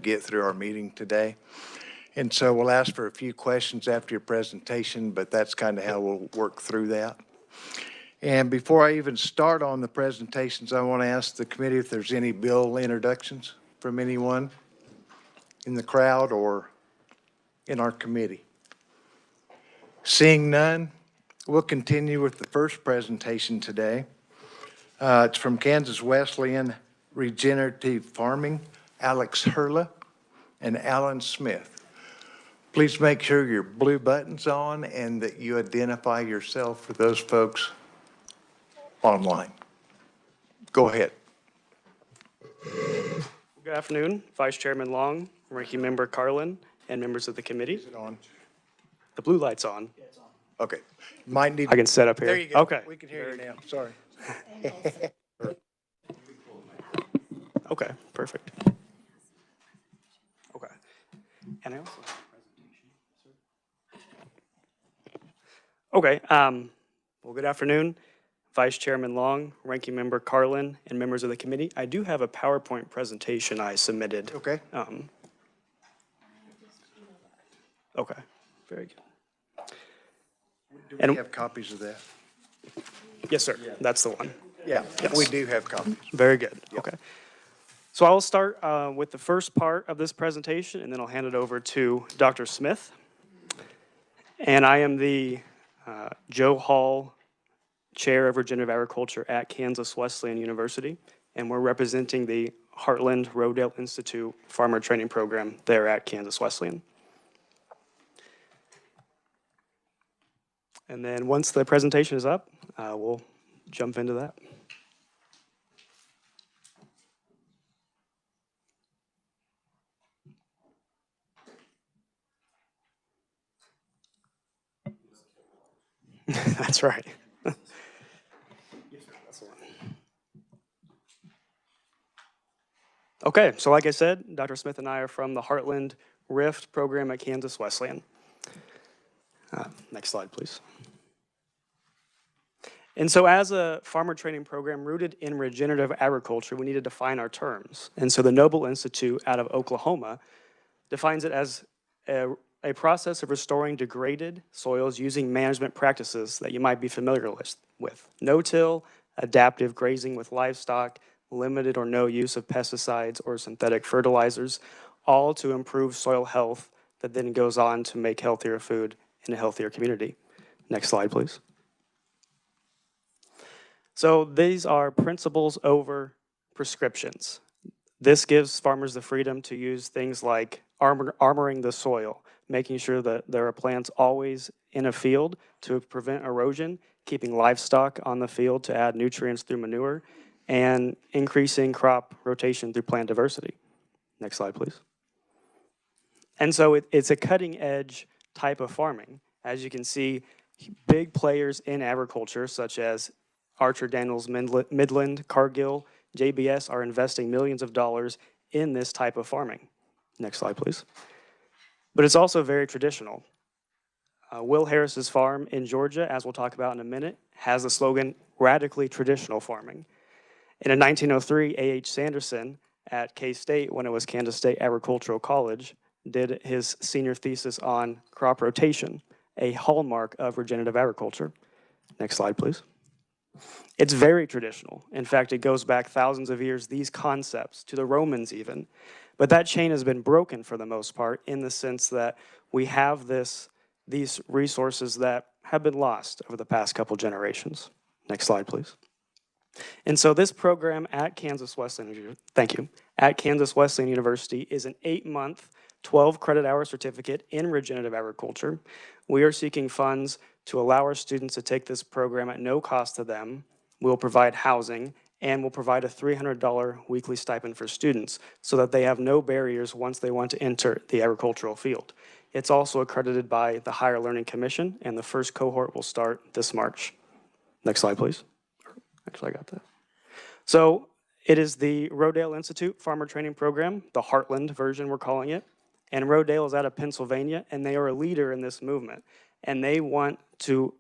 get through our meeting today. And so we'll ask for a few questions after your presentation, but that's kind of how we'll work through that. And before I even start on the presentations, I want to ask the committee if there's any bill introductions from anyone in the crowd or in our committee. Seeing none, we'll continue with the first presentation today. It's from Kansas Wesleyan Regenerative Farming, Alex Hurla and Alan Smith. Please make sure your blue button's on and that you identify yourself for those folks online. Go ahead. Good afternoon, Vice Chairman Long, Ranking Member Carlin, and members of the committee. Is it on? The blue light's on. Yeah, it's on. Okay. Might need. I can set up here. There you go. Okay. We can hear you now. Sorry. Okay, perfect. Okay. And I also have a presentation. Okay. Well, good afternoon, Vice Chairman Long, Ranking Member Carlin, and members of the committee. I do have a PowerPoint presentation I submitted. Okay. Okay. Very good. Do And- we have copies of that? Yes, sir. That's the one. Yeah, Yes. we do have copies. Very good. Okay. So I will start with the first part of this presentation, and then I'll hand it over to Dr. Smith. And I am the Joe Hall Chair of Regenerative Agriculture at Kansas Wesleyan University, and we're representing the Heartland Rodale Institute Farmer Training Program there at Kansas Wesleyan. And then once the presentation is up, we'll jump into that. That's right. Okay, so like I said, Dr. Smith and I are from the Heartland Rift program at Kansas Wesleyan. Next slide, please. And so as a farmer training program rooted in regenerative agriculture, we need to define our terms. And so the Noble Institute out of Oklahoma defines it as a process of restoring degraded soils using management practices that you might be familiar with. No-till, adaptive grazing with livestock, limited or no use of pesticides or synthetic fertilizers, all to improve soil health that then goes on to make healthier food in a healthier community. Next slide, please. So these are principles over prescriptions. This gives farmers the freedom to use things like armoring the soil, making sure that there are plants always in a field to prevent erosion, keeping livestock on the field to add nutrients through manure, and increasing crop rotation through plant diversity. Next slide, please. And so it's a cutting edge type of farming. As you can see, big players in agriculture such as Archer Daniels Midland, Cargill, JBS are investing millions of dollars in this type of farming. Next slide, please. But it's also very traditional. Will Harris's farm in Georgia, as we'll talk about in a minute, has the slogan, radically traditional farming. And in 1903, A.H. Sanderson at K-State, when it was Kansas State Agricultural College, did his senior thesis on crop rotation, a hallmark of regenerative agriculture. Next slide, please. It's very traditional. In fact, it goes back thousands of years, these concepts, to the Romans even. But that chain has been broken for the most part in the sense that we have these resources that have been lost over the past couple generations. Next slide, please. And so this program at Kansas Wesleyan, thank you, at Kansas Wesleyan University is an 8-month, 12-credit-hour certificate in regenerative agriculture. We are seeking funds to allow our students to take this program at no cost to them. We'll provide housing, and we'll provide a $300 weekly stipend for students so that they have no barriers once they want to enter the agricultural field. It's also accredited by the Higher Learning Commission, and the first cohort will start this March. Next slide, please. Actually, I got that. So it is the Rodale Institute Farmer Training Program, the Heartland version we're calling it. And Rodale is out of Pennsylvania, and they are a leader in this movement. And they want to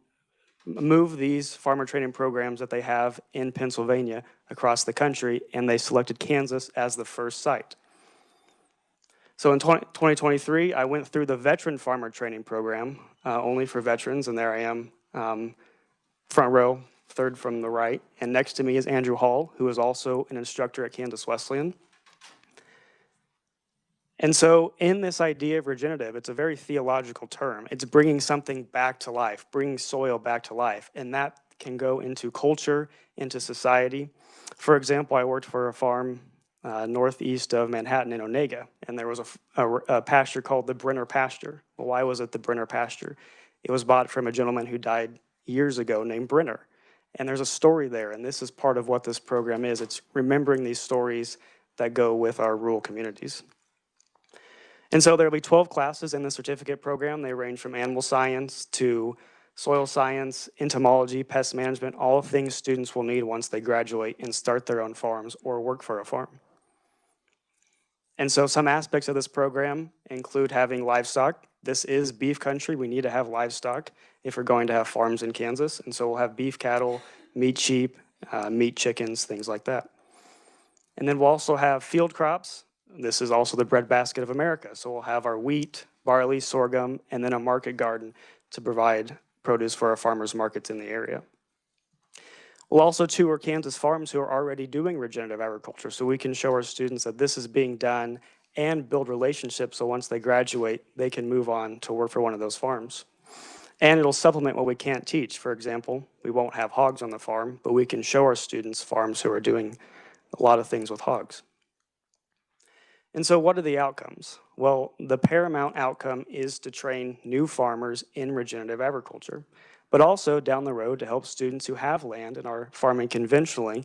move these farmer training programs that they have in Pennsylvania across the country, and they selected Kansas as the first site. So in 2023, I went through the veteran farmer training program, only for veterans, and there I am, front row, third from the right. And next to me is Andrew Hall, who is also an instructor at Kansas Wesleyan. And so in this idea of regenerative, it's a very theological term. It's bringing something back to life, bringing soil back to life. And that can go into culture, into society. For example, I worked for a farm northeast of Manhattan in Onega, and there was a pasture called the Brenner pasture. Well, why was it the Brenner pasture? It was bought from a gentleman who died years ago named Brenner. And there's a story there, and this is part of what this program is. It's remembering these stories that go with our rural communities. And so there will be 12 classes in the certificate program. They range from animal science to soil science, entomology, pest management, all things students will need once they graduate and start their own farms or work for a farm. And so some aspects of this program include having livestock. This is beef country. We need to have livestock if we're going to have farms in Kansas. And so we'll have beef cattle, meat sheep, meat chickens, things like that. And then we'll also have field crops. This is also the breadbasket of America. So we'll have our wheat, barley, sorghum, and then a market garden to provide produce for our farmers markets in the area. We'll also tour Kansas farms who are already doing regenerative agriculture, so we can show our students that this is being done and build relationships so once they graduate, they can move on to work for one of those farms. And it'll supplement what we can't teach. For example, we won't have hogs on the farm, but we can show our students farms who are doing a lot of things with hogs. And so what are the outcomes? Well, the paramount outcome is to train new farmers in regenerative agriculture, but also down the road to help students who have land and are farming conventionally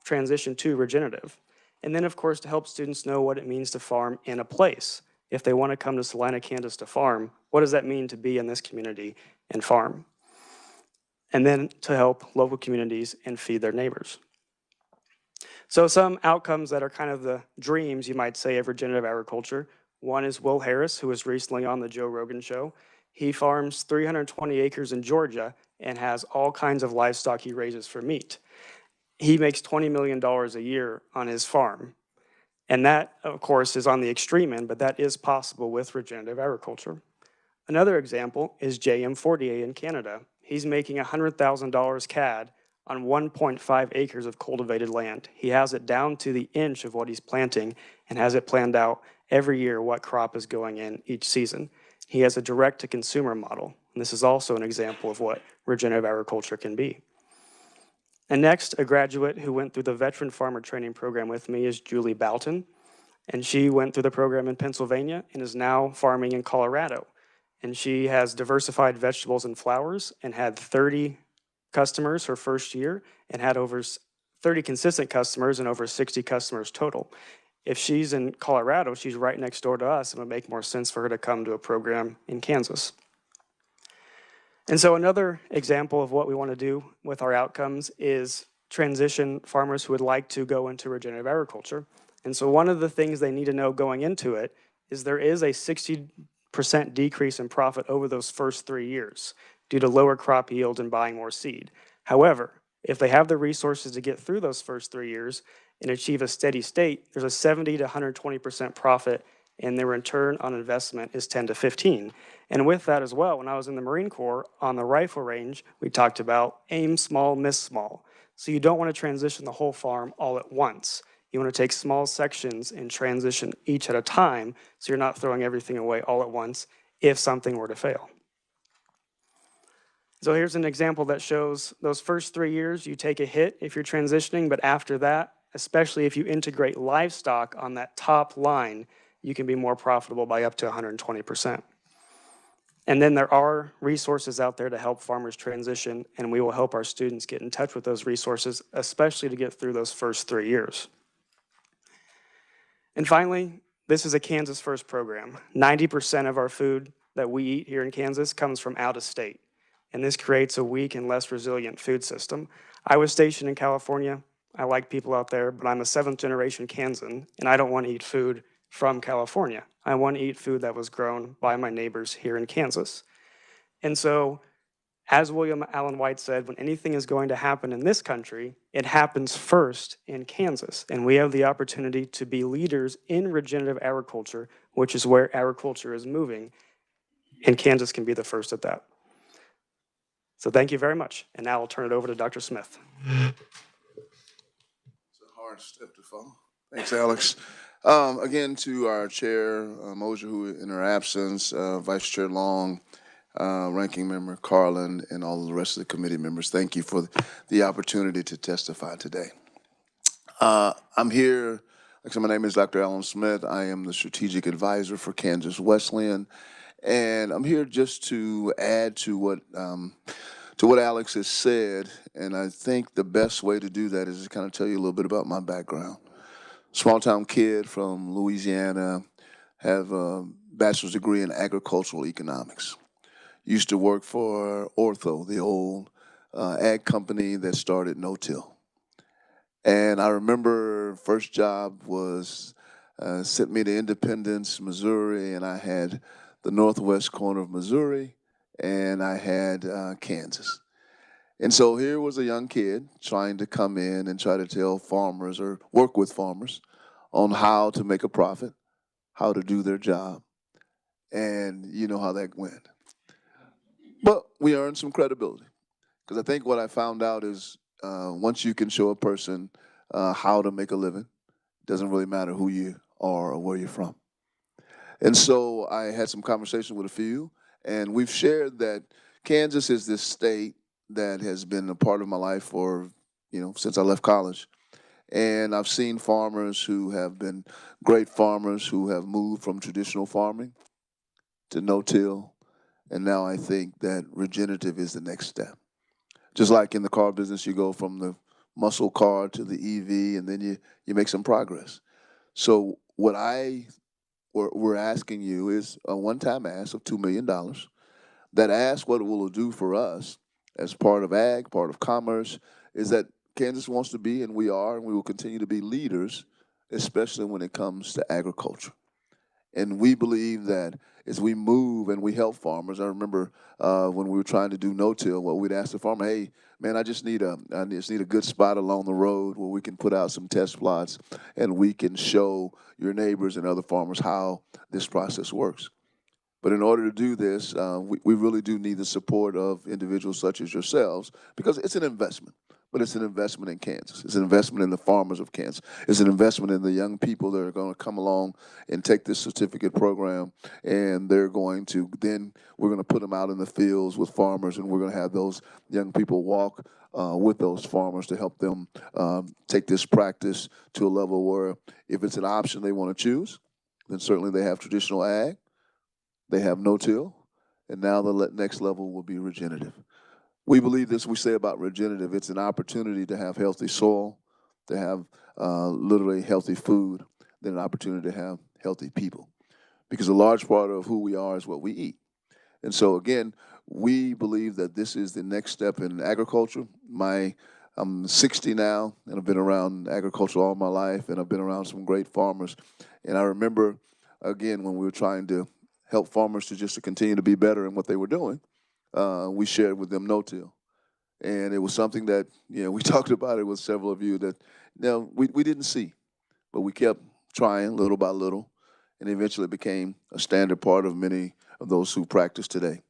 transition to regenerative. And then, of course, to help students know what it means to farm in a place. If they want to come to Salina, Kansas to farm, what does that mean to be in this community and farm? And then to help local communities and feed their neighbors. So some outcomes that are kind of the dreams, you might say, of regenerative agriculture. One is Will Harris, who was recently on the Joe Rogan show. He farms 320 acres in Georgia and has all kinds of livestock he raises for meat. He makes $20 million a year on his farm. And that, of course, is on the extreme end, but that is possible with regenerative agriculture. Another example is JM Fortier in Canada. He's making $100,000 CAD on 1.5 acres of cultivated land. He has it down to the inch of what he's planting and has it planned out every year what crop is going in each season. He has a direct-to-consumer model, and this is also an example of what regenerative agriculture can be. And next, a graduate who went through the Veteran Farmer Training Program with me is Julie Boughton, and she went through the program in Pennsylvania and is now farming in Colorado. And she has diversified vegetables and flowers and had 30 customers her first year and had over 30 consistent customers and over 60 customers total. If she's in Colorado, she's right next door to us, and it would make more sense for her to come to a program in Kansas. And so another example of what we want to do with our outcomes is transition farmers who would like to go into regenerative agriculture. And so one of the things they need to know going into it is there is a 60% decrease in profit over those first 3 years due to lower crop yield and buying more seed. However, if they have the resources to get through those first 3 years and achieve a steady state, there's a 70 to 120% profit, and their return on investment is 10 to 15. And with that as well, when I was in the Marine Corps, on the rifle range, we talked about aim small, miss small. So you don't want to transition the whole farm all at once. You want to take small sections and transition each at a time so you're not throwing everything away all at once if something were to fail. So here's an example that shows those first 3 years, you take a hit if you're transitioning, but after that, especially if you integrate livestock on that top line, you can be more profitable by up to 120%. And then there are resources out there to help farmers transition, and we will help our students get in touch with those resources, especially to get through those first 3 years. And finally, this is a Kansas First program. 90% of our food that we eat here in Kansas comes from out of state. And this creates a weak and less resilient food system. I was stationed in California. I like people out there, but I'm a 7th generation Kansan, and I don't want to eat food from California. I want to eat food that was grown by my neighbors here in Kansas. And so As William Allen White said, when anything is going to happen in this country, it happens first in Kansas. And we have the opportunity to be leaders in regenerative agriculture, which is where agriculture is moving. And Kansas can be the first at that. So thank you very much. And now I'll turn it over to Dr. Smith. It's a hard step to follow. Thanks, Alex. Again, to our chair, Mosier, who in her absence, Vice Chair Long, Ranking Member Carlin, and all of the rest of the committee members, thank you for the opportunity to testify today. I'm here, like I said, my name is Dr. Alan Smith. I am the strategic advisor for Kansas Wesleyan, and I'm here just to add to what Alex has said, and I think the best way to do that is to kind of tell you a little bit about my background. Small-town kid from Louisiana, have a bachelor's degree in agricultural economics. Used to work for Ortho, the old ag company that started no-till. And I remember first job was sent me to Independence, Missouri, and I had the northwest corner of Missouri, and I had Kansas. And so here was a young kid trying to come in and try to tell farmers or work with farmers on how to make a profit, how to do their job, and you know how that went. But we earned some credibility, because I think what I found out is once you can show a person how to make a living, it doesn't really matter who you are or where you're from. And so I had some conversation with a few, and we've shared that Kansas is this state that has been a part of my life for, since I left college. And I've seen farmers who have been great farmers who have moved from traditional farming to no-till. And now I think that regenerative is the next step. Just like in the car business, you go from the muscle car to the EV, and then you make some progress. So what we're asking you is a one-time ask of $2 million. That ask, what it will do for us as part of ag, part of commerce, is that Kansas wants to be, and we are, and we will continue to be leaders, especially when it comes to agriculture. And we believe that as we move and we help farmers, I remember when we were trying to do no-till, well, we'd ask the farmer, hey, man, I just need a good spot along the road where we can put out some test plots and we can show your neighbors and other farmers how this process works. But in order to do this, we really do need the support of individuals such as yourselves, because it's an investment. But it's an investment in Kansas. It's an investment in the farmers of Kansas. It's an investment in the young people that are going to come along and take this certificate program, and we're going to put them out in the fields with farmers, and we're going to have those young people walk with those farmers to help them take this practice to a level where if it's an option they want to choose, then certainly they have traditional ag, they have no-till, and now the next level will be regenerative. We believe this, we say about regenerative, it's an opportunity to have healthy soil, to have literally healthy food, then an opportunity to have healthy people. Because a large part of who we are is what we eat. And so again, we believe that this is the next step in agriculture. I'm 60 now, and I've been around agriculture all my life, and I've been around some great farmers. And I remember, again, when we were trying to help farmers to continue to be better in what they were doing, we shared with them no-till. And it was something that, we talked about it with several of you that, we didn't see, but we kept trying little by little, and eventually it became a standard part of many of those who practice today.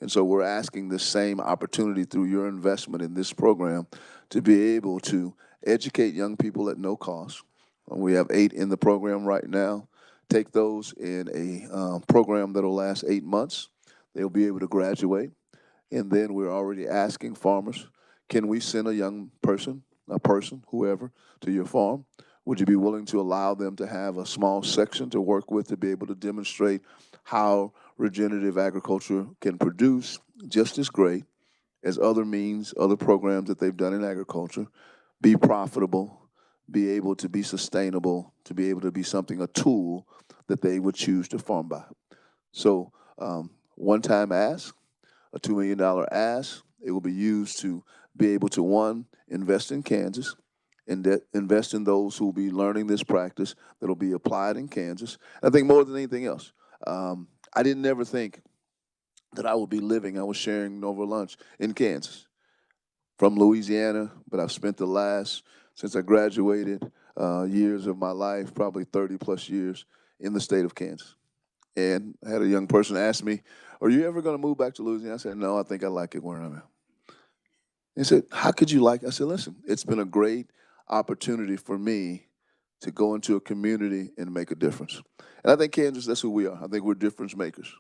And so we're asking the same opportunity through your investment in this program to be able to educate young people at no cost. We have 8 in the program right now. Take those in a program that will last 8 months. They'll be able to graduate. And then we're already asking farmers, can we send a person, whoever, to your farm? Would you be willing to allow them to have a small section to work with to be able to demonstrate how regenerative agriculture can produce just as great as other programs that they've done in agriculture, be profitable, be able to be sustainable, to be able to be a tool that they would choose to farm by. So one-time ask, a $2 million ask. It will be used to be able to, one, invest in Kansas, and invest in those who will be learning this practice that will be applied in Kansas. I think more than anything else, I didn't ever think that I would be living. I was sharing over lunch in Kansas from Louisiana, but I've spent the last, since I graduated, years of my life, probably 30 plus years in the state of Kansas. And I had a young person ask me, "Are you ever going to move back to Louisiana?" I said, "No, I think I like it where I'm at." He said, "How could you like it?" I said, "Listen, it's been a great opportunity for me to go into a community and make a difference." And I think Kansas, that's who we are. I think we're difference makers.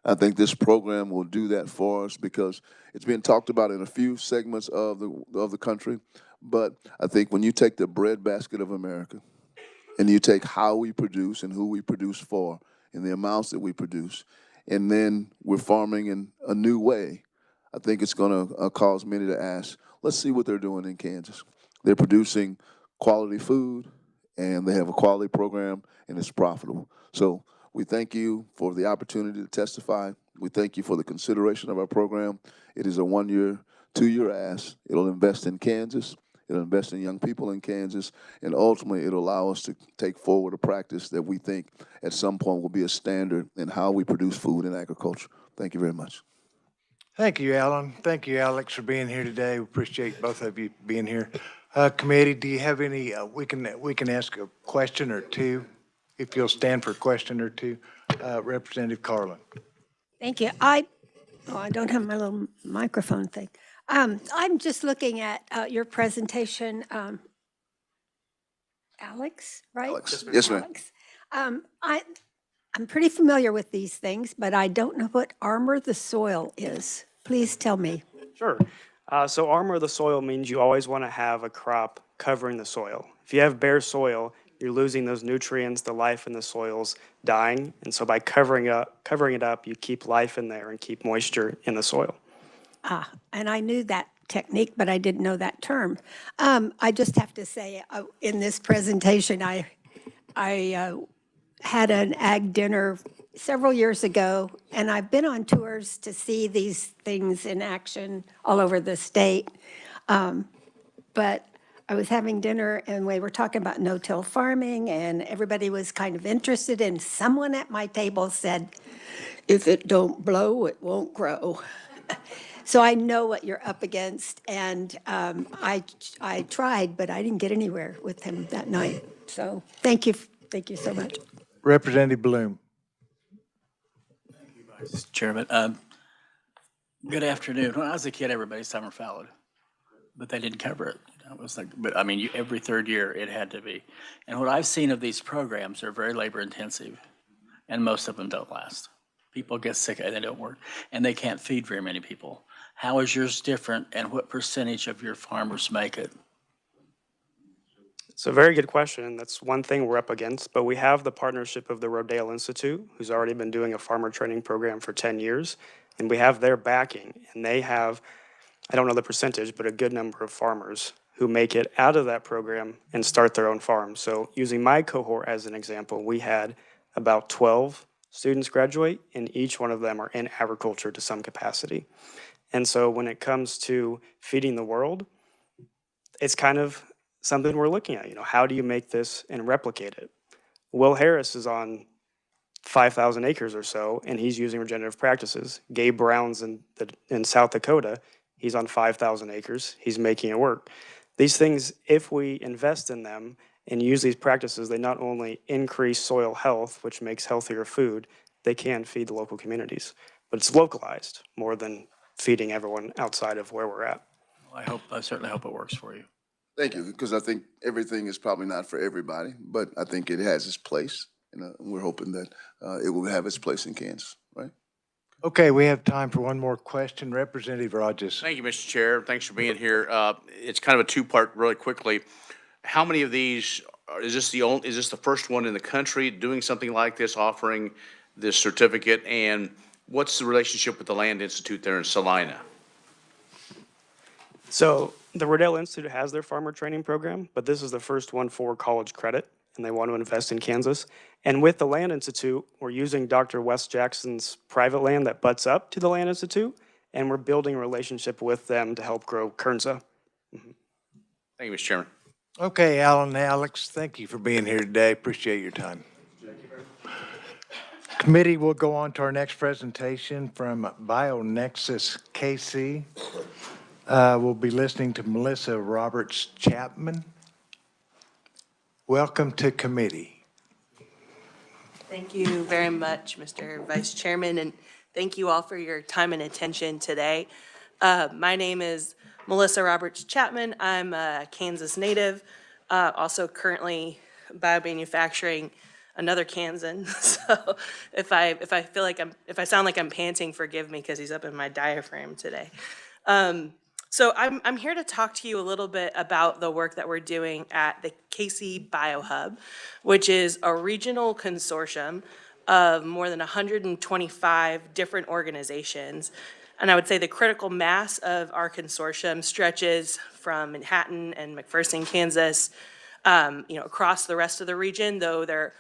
I think this program will do that for us because it's being talked about in a few segments of the country. But I think when you take the breadbasket of America and you take how we produce and who we produce for and the amounts that we produce, and then we're farming in a new way, I think it's going to cause many to ask, let's see what they're doing in Kansas. They're producing quality food, and they have a quality program, and it's profitable. So we thank you for the opportunity to testify. We thank you for the consideration of our program. It is a 1-year, 2-year ask. It'll invest in Kansas. It'll invest in young people in Kansas, and ultimately it'll allow us to take forward a practice that we think at some point will be a standard in how we produce food and agriculture. Thank you very much. Thank you, Alan. Thank you, Alex, for being here today. We appreciate both of you being here. Committee, do you have any, we can ask a question or two, if you'll stand for a question or two. Representative Carlin. Thank you. I don't have my little microphone thing. I'm just looking at your presentation, Alex, right? Alex. Yes, ma'am. Alex. I'm pretty familiar with these things, but I don't know what armor the soil is. Please tell me. Sure. So armor the soil means you always want to have a crop covering the soil. If you have bare soil, you're losing those nutrients, the life in the soil's dying. And so by covering it up, you keep life in there and keep moisture in the soil. And I knew that technique, but I didn't know that term. I just have to say, in this presentation, I had an ag dinner several years ago, and I've been on tours to see these things in action all over the state. But I was having dinner, and we were talking about no-till farming, and everybody was kind of interested, and someone at my table said, "If it don't blow, it won't grow." So I know what you're up against, and I tried, but I didn't get anywhere with him that night. So thank you so much. Representative Bloom. Mr. Chairman, good afternoon. When I was a kid, everybody summer fallowed, but they didn't cover it. It was like, but I mean, every third year it had to be. And what I've seen of these programs are very labor intensive, and most of them don't last. People get sick and they don't work, and they can't feed very many people. How is yours different, and what percentage of your farmers make it? It's a very good question. That's one thing we're up against, but we have the partnership of the Rodale Institute, who's already been doing a farmer training program for 10 years, and we have their backing, and they have, I don't know the percentage, but a good number of farmers who make it out of that program and start their own farm. So using my cohort as an example, we had about 12 students graduate, and each one of them are in agriculture to some capacity. And so when it comes to feeding the world, it's kind of something we're looking at. How do you make this and replicate it? Will Harris is on 5,000 acres or so, and he's using regenerative practices. Gabe Brown's in South Dakota, he's on 5,000 acres. He's making it work. These things, if we invest in them and use these practices, they not only increase soil health, which makes healthier food, they can feed the local communities. But it's localized more than feeding everyone outside of where we're at. Well, I certainly hope it works for you. Thank you, because I think everything is probably not for everybody, but I think it has its place, and we're hoping that it will have its place in Kansas, right? Okay, we have time for one more question. Representative Rogers. Thank you, Mr. Chair. Thanks for being here. It's kind of a two-part really quickly. How many of these, is this the first one in the country doing something like this, offering this certificate? And what's the relationship with the Land Institute there in Salina? So the Rodale Institute has their farmer training program, but this is the first one for college credit, and they want to invest in Kansas. And with the Land Institute, we're using Dr. Wes Jackson's private land that butts up to the Land Institute, and we're building a relationship with them to help grow Kernza. Thank you, Mr. Chairman. Okay, Alan and Alex, thank you for being here today. Appreciate your time. Committee will go on to our next presentation from BioNexus KC. We'll be listening to Melissa Roberts Chapman. Welcome to committee. Thank you very much, Mr. Vice Chairman, and thank you all for your time and attention today. My name is Melissa Roberts Chapman. I'm a Kansas native, also currently biomanufacturing another Kansan. So if I sound like I'm panting, forgive me because he's up in my diaphragm today. So I'm here to talk to you a little bit about the work that we're doing at the KC BioHub, which is a regional consortium of more than 125 different organizations. And I would say the critical mass of our consortium stretches from Manhattan and McPherson, Kansas, across the rest of the region, though there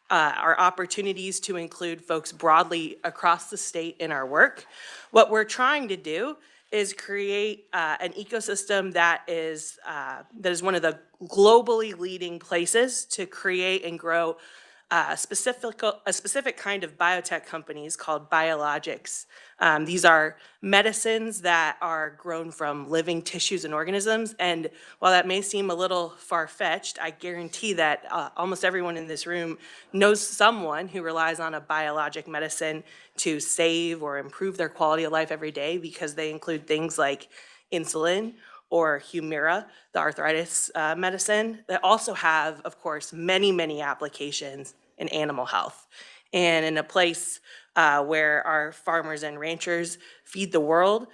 are opportunities to include folks broadly across the state in our work. What we're trying to do is create an ecosystem that is one of the globally leading places to create and grow a specific kind of biotech companies called biologics. These are medicines that are grown from living tissues and organisms. And while that may seem a little far-fetched, I guarantee that almost everyone in this room knows someone who relies on a biologic medicine to save or improve their quality of life every day, because they include things like insulin or Humira, the arthritis medicine, that also have, of course, many, many applications in animal health. And in a place where our farmers and ranchers feed the world,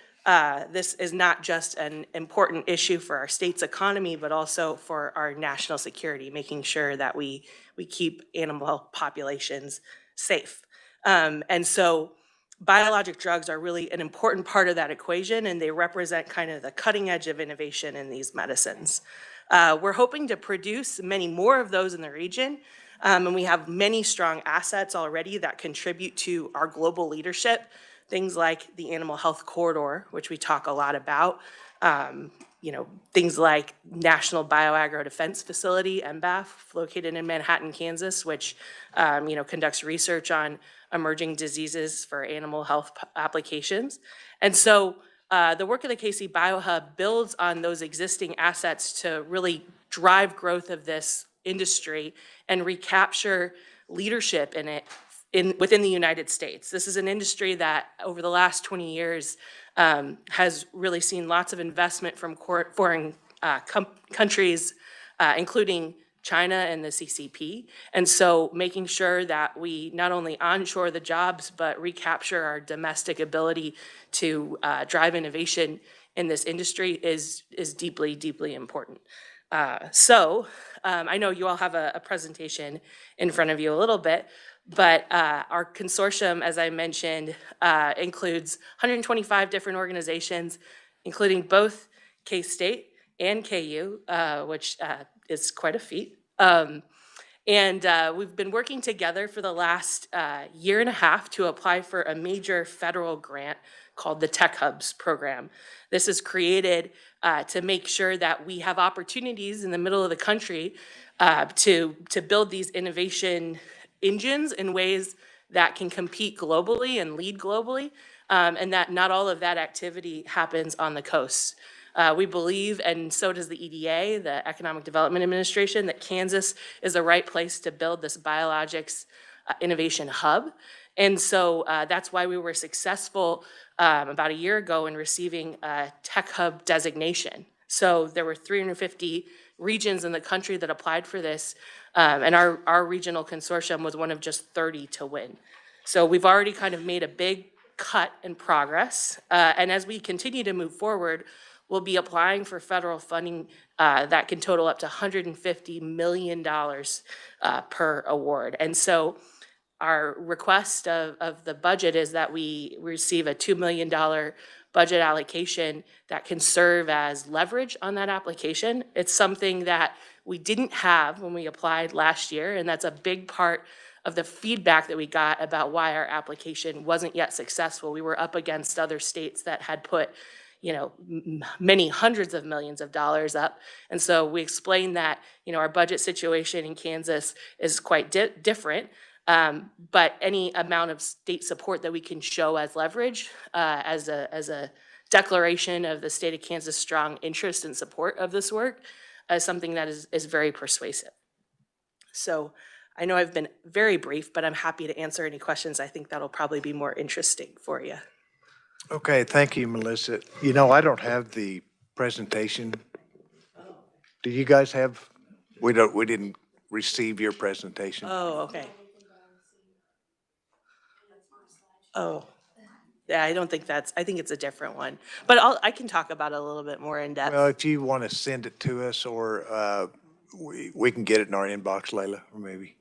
this is not just an important issue for our state's economy, but also for our national security, making sure that we keep animal populations safe. And so biologic drugs are really an important part of that equation, and they represent kind of the cutting edge of innovation in these medicines. We're hoping to produce many more of those in the region, and we have many strong assets already that contribute to our global leadership, things like the Animal Health Corridor, which we talk a lot about, things like National Bioagro Defense Facility, NBAF, located in Manhattan, Kansas, which, conducts research on emerging diseases for animal health applications. And so the work of the KC BioHub builds on those existing assets to really drive growth of this industry and recapture leadership in it within the United States. This is an industry that over the last 20 years has really seen lots of investment from foreign countries, including China and the CCP. And so making sure that we not only onshore the jobs, but recapture our domestic ability to drive innovation in this industry is deeply, deeply important. I know you all have a presentation in front of you a little bit, but our consortium, as I mentioned, includes 125 different organizations, including both K-State and KU, which is quite a feat. We've been working together for the last year and a half to apply for a major federal grant called the Tech Hubs program. This is created to make sure that we have opportunities in the middle of the country to build these innovation engines in ways that can compete globally and lead globally, and that not all of that activity happens on the coast. We believe, and so does the EDA, the Economic Development Administration, that Kansas is the right place to build this biologics innovation hub. And so that's why we were successful about a year ago in receiving a Tech Hub designation. So there were 350 regions in the country that applied for this, and our regional consortium was one of just 30 to win. So we've already kind of made a big cut in progress, and as we continue to move forward, we'll be applying for federal funding that can total up to $150 million per award. And so our request of the budget is that we receive a $2 million budget allocation that can serve as leverage on that application. It's something that we didn't have when we applied last year, and that's a big part of the feedback that we got about why our application wasn't yet successful. We were up against other states that had put many hundreds of millions of dollars up. And so we explained that, our budget situation in Kansas is quite different. But any amount of state support that we can show as leverage, as a declaration of the state of Kansas' strong interest and support of this work, is something that is very persuasive. So I know I've been very brief, but I'm happy to answer any questions. I think that'll probably be more interesting for you. Okay, thank you, Melissa. You know, I don't have the presentation. Do you guys have? We didn't receive your presentation. Oh, okay. Oh, yeah, I don't think I think it's a different one. But I can talk about it a little bit more in depth. Well, if you want to send it to us, or we can get it in our inbox, Layla, or maybe.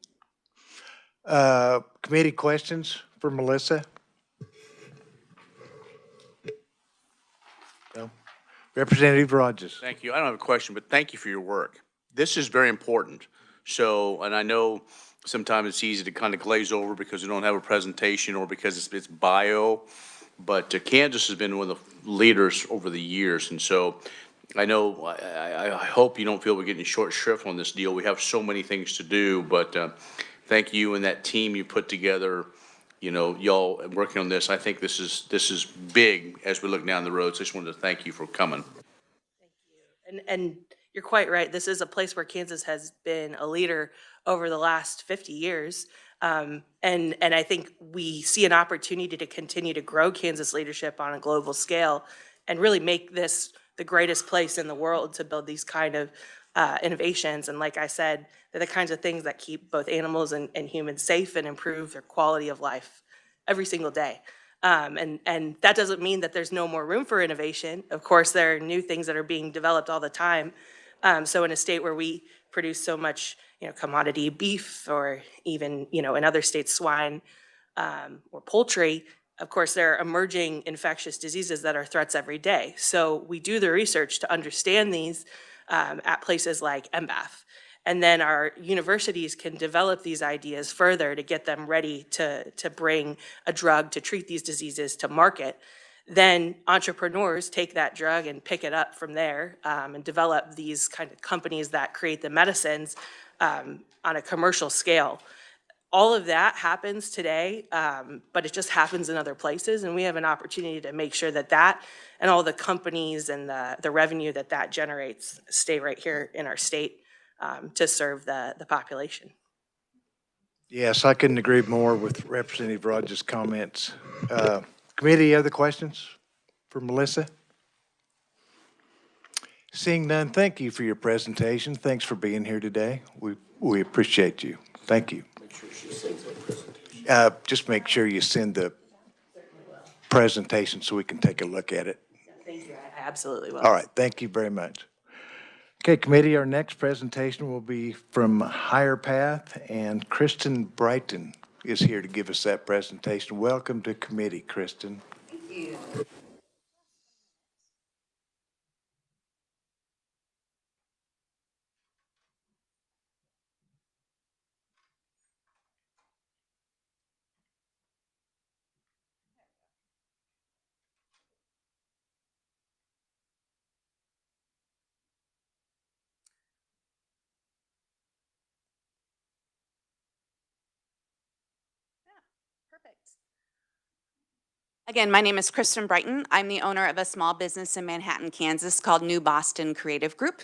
Committee questions for Melissa? No? Representative Rogers. Thank you. I don't have a question, but thank you for your work. This is very important. So, and I know sometimes it's easy to kind of glaze over because we don't have a presentation or because it's bio, but Kansas has been one of the leaders over the years. And so I know, I hope you don't feel we're getting short shrift on this deal. We have so many things to do, but thank you and that team you put together. You know, y'all working on this. I think this is big as we look down the road. So I just wanted to thank you for coming. And you're quite right. This is a place where Kansas has been a leader over the last 50 years. And I think we see an opportunity to continue to grow Kansas leadership on a global scale and really make this the greatest place in the world to build these kind of innovations. And like I said, they're the kinds of things that keep both animals and humans safe and improve their quality of life every single day. And that doesn't mean that there's no more room for innovation. Of course, there are new things that are being developed all the time. So in a state where we produce so much, commodity beef, or even, in other states, swine or poultry, of course, there are emerging infectious diseases that are threats every day. So we do the research to understand these at places like MBAF. And then our universities can develop these ideas further to get them ready to bring a drug to treat these diseases to market. Then entrepreneurs take that drug and pick it up from there and develop these kind of companies that create the medicines on a commercial scale. All of that happens today, but it just happens in other places. And we have an opportunity to make sure that and all the companies and the revenue that generates stay right here in our state to serve the population. Yes, I couldn't agree more with Representative Rogers' comments. Committee, other questions for Melissa? Seeing none, thank you for your presentation. Thanks for being here today. We appreciate you. Thank you. Make sure she sends that presentation. Just make sure you send the presentation so we can take a look at it. Thank you. I absolutely will. All right, thank you very much. Okay, committee, our next presentation will be from Higher Path, and Kristen Brighton is here to give us that presentation. Welcome to committee, Kristen. Thank you. Perfect. Again, my name is Kristen Brighton. I'm the owner of a small business in Manhattan, Kansas called New Boston Creative Group.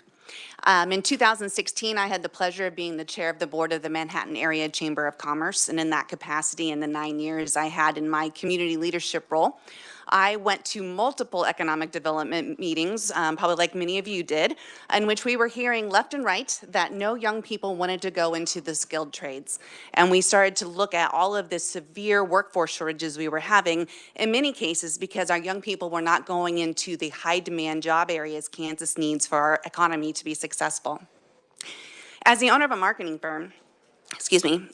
In 2016, I had the pleasure of being the chair of the board of the Manhattan Area Chamber of Commerce. And in that capacity, in the 9 years I had in my community leadership role, I went to multiple economic development meetings, probably like many of you did, in which we were hearing left and right that no young people wanted to go into the skilled trades. And we started to look at all of the severe workforce shortages we were having, in many cases because our young people were not going into the high demand job areas Kansas needs for our economy to be successful. As the owner of a marketing firm,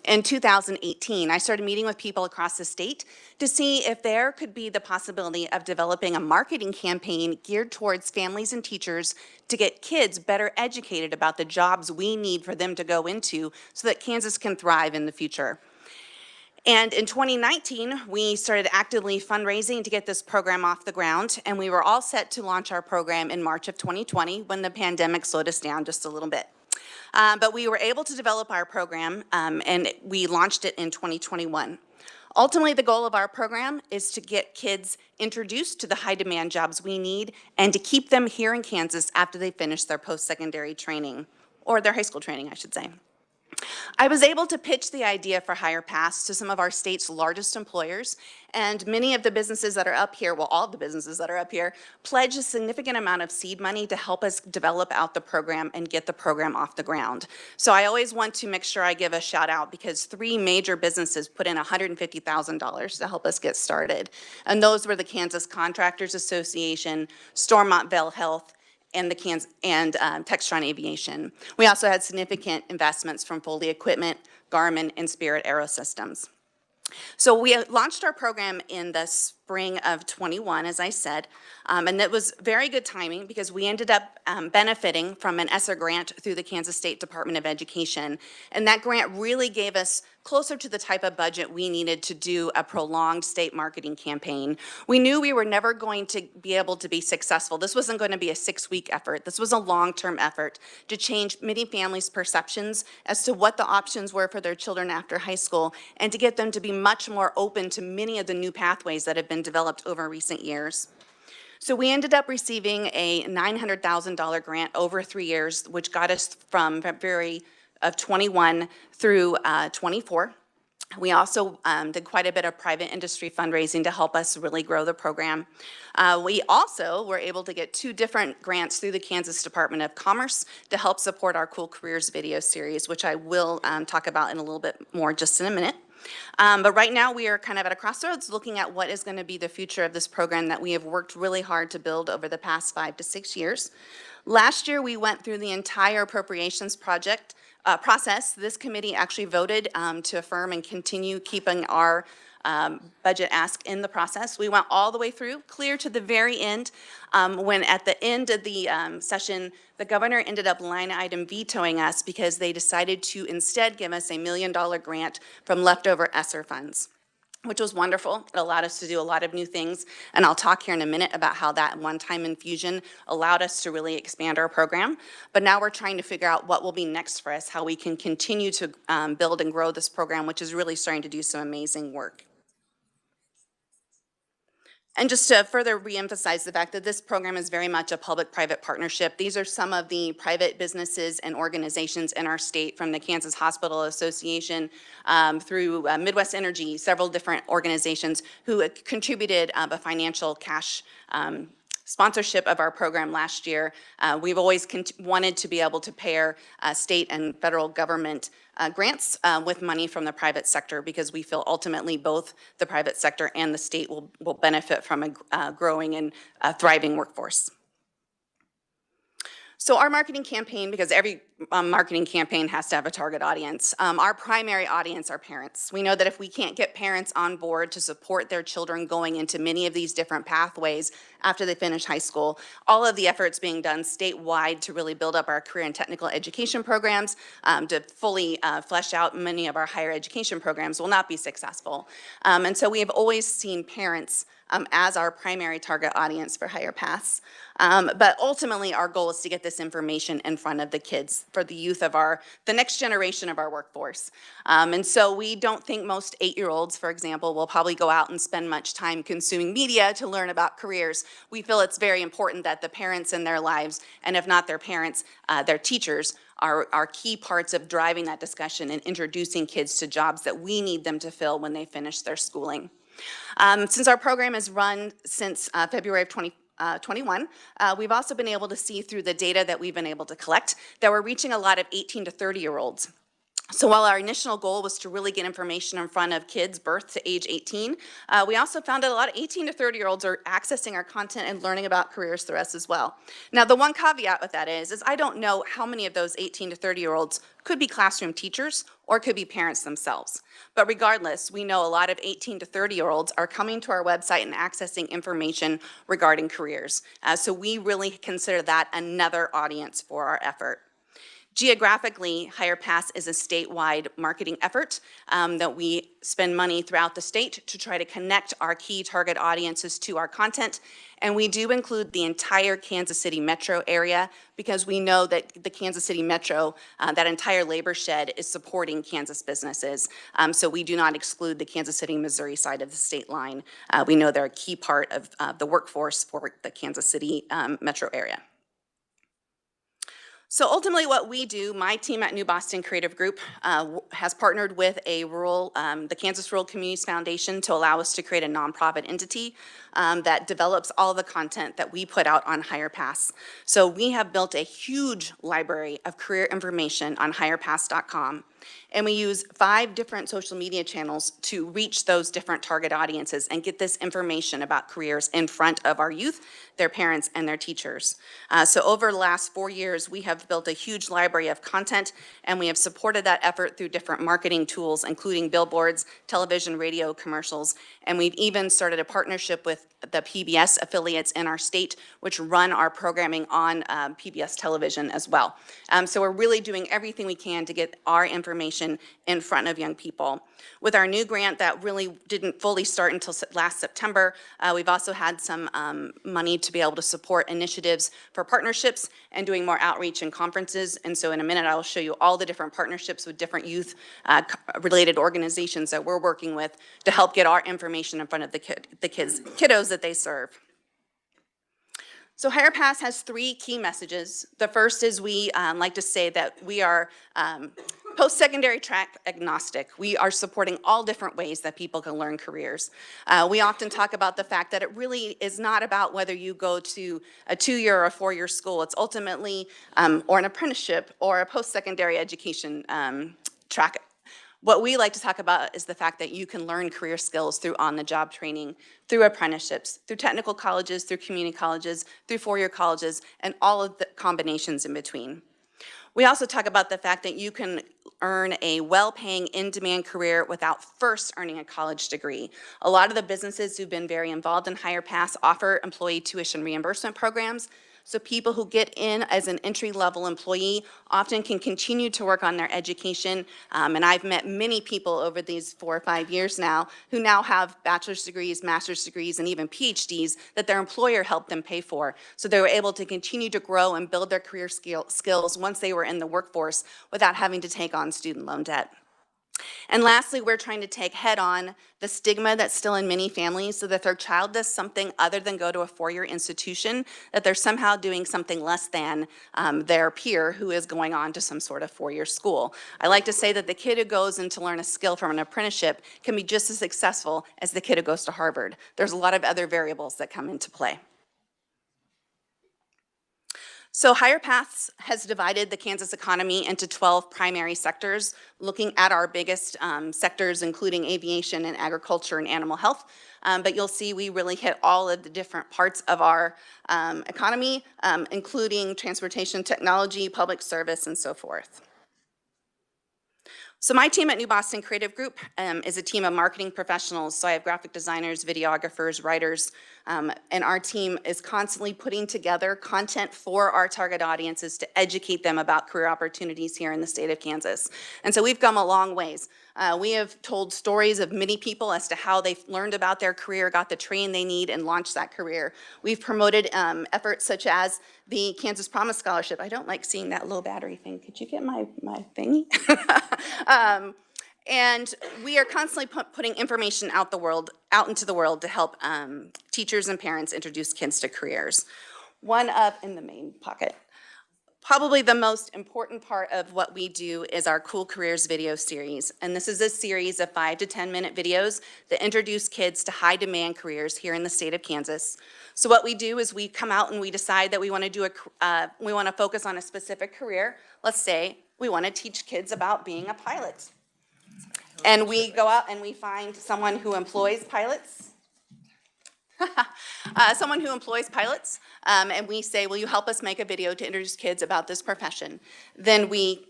in 2018, I started meeting with people across the state to see if there could be the possibility of developing a marketing campaign geared towards families and teachers to get kids better educated about the jobs we need for them to go into so that Kansas can thrive in the future. And in 2019, we started actively fundraising to get this program off the ground, and we were all set to launch our program in March of 2020 when the pandemic slowed us down just a little bit. But we were able to develop our program, and we launched it in 2021. Ultimately, the goal of our program is to get kids introduced to the high-demand jobs we need and to keep them here in Kansas after they finish their post-secondary training, or their high school training, I should say. I was able to pitch the idea for Higher Pass to some of our state's largest employers, and many of the businesses that are up here, well, all of the businesses that are up here, pledged a significant amount of seed money to help us develop out the program and get the program off the ground. So I always want to make sure I give a shout out because 3 major businesses put in $150,000 to help us get started. And those were the Kansas Contractors Association, Stormontville Health, and Textron Aviation. We also had significant investments from Foley Equipment, Garmin, and Spirit Aerosystems. So we launched our program in the spring of 21, as I said, and it was very good timing because we ended up benefiting from an ESSER grant through the Kansas State Department of Education. And that grant really gave us closer to the type of budget we needed to do a prolonged state marketing campaign. We knew we were never going to be able to be successful. This wasn't going to be a 6-week effort. This was a long-term effort to change many families' perceptions as to what the options were for their children after high school and to get them to be much more open to many of the new pathways that have been developed over recent years. So we ended up receiving a $900,000 grant over 3 years, which got us from February of 21 through 24. We also did quite a bit of private industry fundraising to help us really grow the program. We also were able to get 2 different grants through the Kansas Department of Commerce to help support our Cool Careers video series, which I will talk about in a little bit more just in a minute. But right now we are kind of at a crossroads looking at what is going to be the future of this program that we have worked really hard to build over the past 5 to 6 years. Last year we went through the entire appropriations process. This committee actually voted to affirm and continue keeping our budget ask in the process. We went all the way through, clear to the very end, when at the end of the session, the governor ended up line item vetoing us because they decided to instead give us a $1 million grant from leftover ESSER funds, which was wonderful. It allowed us to do a lot of new things, and I'll talk here in a minute about how that one-time infusion allowed us to really expand our program. But now we're trying to figure out what will be next for us, how we can continue to build and grow this program, which is really starting to do some amazing work. And just to further reemphasize the fact that this program is very much a public-private partnership, these are some of the private businesses and organizations in our state, from the Kansas Hospital Association through Midwest Energy, several different organizations who contributed a financial cash sponsorship of our program last year. We've always wanted to be able to pair state and federal government grants with money from the private sector because we feel ultimately both the private sector and the state will benefit from a growing and thriving workforce. So our marketing campaign, because every marketing campaign has to have a target audience, our primary audience are parents. We know that if we can't get parents on board to support their children going into many of these different pathways after they finish high school, all of the efforts being done statewide to really build up our career and technical education programs, to fully flesh out many of our higher education programs will not be successful. And so we have always seen parents as our primary target audience for Higher Paths. But ultimately, our goal is to get this information in front of the kids, for the youth of the next generation of our workforce. And so we don't think most 8-year-olds, for example, will probably go out and spend much time consuming media to learn about careers. We feel it's very important that the parents in their lives, and if not their parents, their teachers, are key parts of driving that discussion and introducing kids to jobs that we need them to fill when they finish their schooling. Since our program has run since February of 2021, we've also been able to see through the data that we've been able to collect that we're reaching a lot of 18 to 30-year-olds. So while our initial goal was to really get information in front of kids birth to age 18, we also found that a lot of 18 to 30-year-olds are accessing our content and learning about careers through us as well. Now, the one caveat with that is I don't know how many of those 18 to 30-year-olds could be classroom teachers or could be parents themselves. But regardless, we know a lot of 18 to 30-year-olds are coming to our website and accessing information regarding careers. So we really consider that another audience for our effort. Geographically, Higher Pass is a statewide marketing effort that we spend money throughout the state to try to connect our key target audiences to our content. And we do include the entire Kansas City metro area because we know that the Kansas City metro, that entire labor shed is supporting Kansas businesses. So we do not exclude the Kansas City, Missouri side of the state line. We know they're a key part of the workforce for the Kansas City metro area. So ultimately what we do, my team at New Boston Creative Group has partnered with the Kansas Rural Communities Foundation to allow us to create a nonprofit entity that develops all the content that we put out on Higher Pass. So we have built a huge library of career information on higherpass.com. And we use 5 different social media channels to reach those different target audiences and get this information about careers in front of our youth, their parents, and their teachers. So over the last 4 years, we have built a huge library of content, and we have supported that effort through different marketing tools, including billboards, television, radio, commercials, and we've even started a partnership with the PBS affiliates in our state, which run our programming on PBS television as well. So we're really doing everything we can to get our information in front of young people. With our new grant that really didn't fully start until last September, we've also had some money to be able to support initiatives for partnerships and doing more outreach and conferences. And so in a minute, I will show you all the different partnerships with different youth-related organizations that we're working with to help get our information in front of the kiddos that they serve. So Higher Pass has 3 key messages. The first is we like to say that we are post-secondary track agnostic. We are supporting all different ways that people can learn careers. We often talk about the fact that it really is not about whether you go to a 2-year or a 4-year school. It's ultimately, or an apprenticeship or a post-secondary education track. What we like to talk about is the fact that you can learn career skills through on-the-job training, through apprenticeships, through technical colleges, through community colleges, through 4-year colleges, and all of the combinations in between. We also talk about the fact that you can earn a well-paying, in-demand career without first earning a college degree. A lot of the businesses who've been very involved in Higher Pass offer employee tuition reimbursement programs. So people who get in as an entry-level employee often can continue to work on their education. And I've met many people over these 4 or 5 years now who now have bachelor's degrees, master's degrees, and even PhDs that their employer helped them pay for. So they were able to continue to grow and build their career skills once they were in the workforce without having to take on student loan debt. And lastly, we're trying to take head on the stigma that's still in many families so that their child does something other than go to a 4-year institution, that they're somehow doing something less than their peer who is going on to some sort of 4-year school. I like to say that the kid who goes in to learn a skill from an apprenticeship can be just as successful as the kid who goes to Harvard. There's a lot of other variables that come into play. So Higher Paths has divided the Kansas economy into 12 primary sectors, looking at our biggest sectors, including aviation and agriculture and animal health. But you'll see we really hit all of the different parts of our economy, including transportation technology, public service, and so forth. So my team at New Boston Creative Group is a team of marketing professionals. So I have graphic designers, videographers, writers, and our team is constantly putting together content for our target audiences to educate them about career opportunities here in the state of Kansas. And so we've come a long ways. We have told stories of many people as to how they've learned about their career, got the training they need, and launched that career. We've promoted efforts such as the Kansas Promise Scholarship. I don't like seeing that low battery thing. Could you get my thingy? And we are constantly putting information out into the world to help teachers and parents introduce kids to careers. In the main pocket. Probably the most important part of what we do is our Cool Careers video series. And this is a series of 5 to 10 minute videos that introduce kids to high demand careers here in the state of Kansas. So what we do is we come out and we decide that we want to focus on a specific career. Let's say we want to teach kids about being a pilot. And we go out and we find someone who employs pilots. And we say, will you help us make a video to introduce kids about this profession? Then we,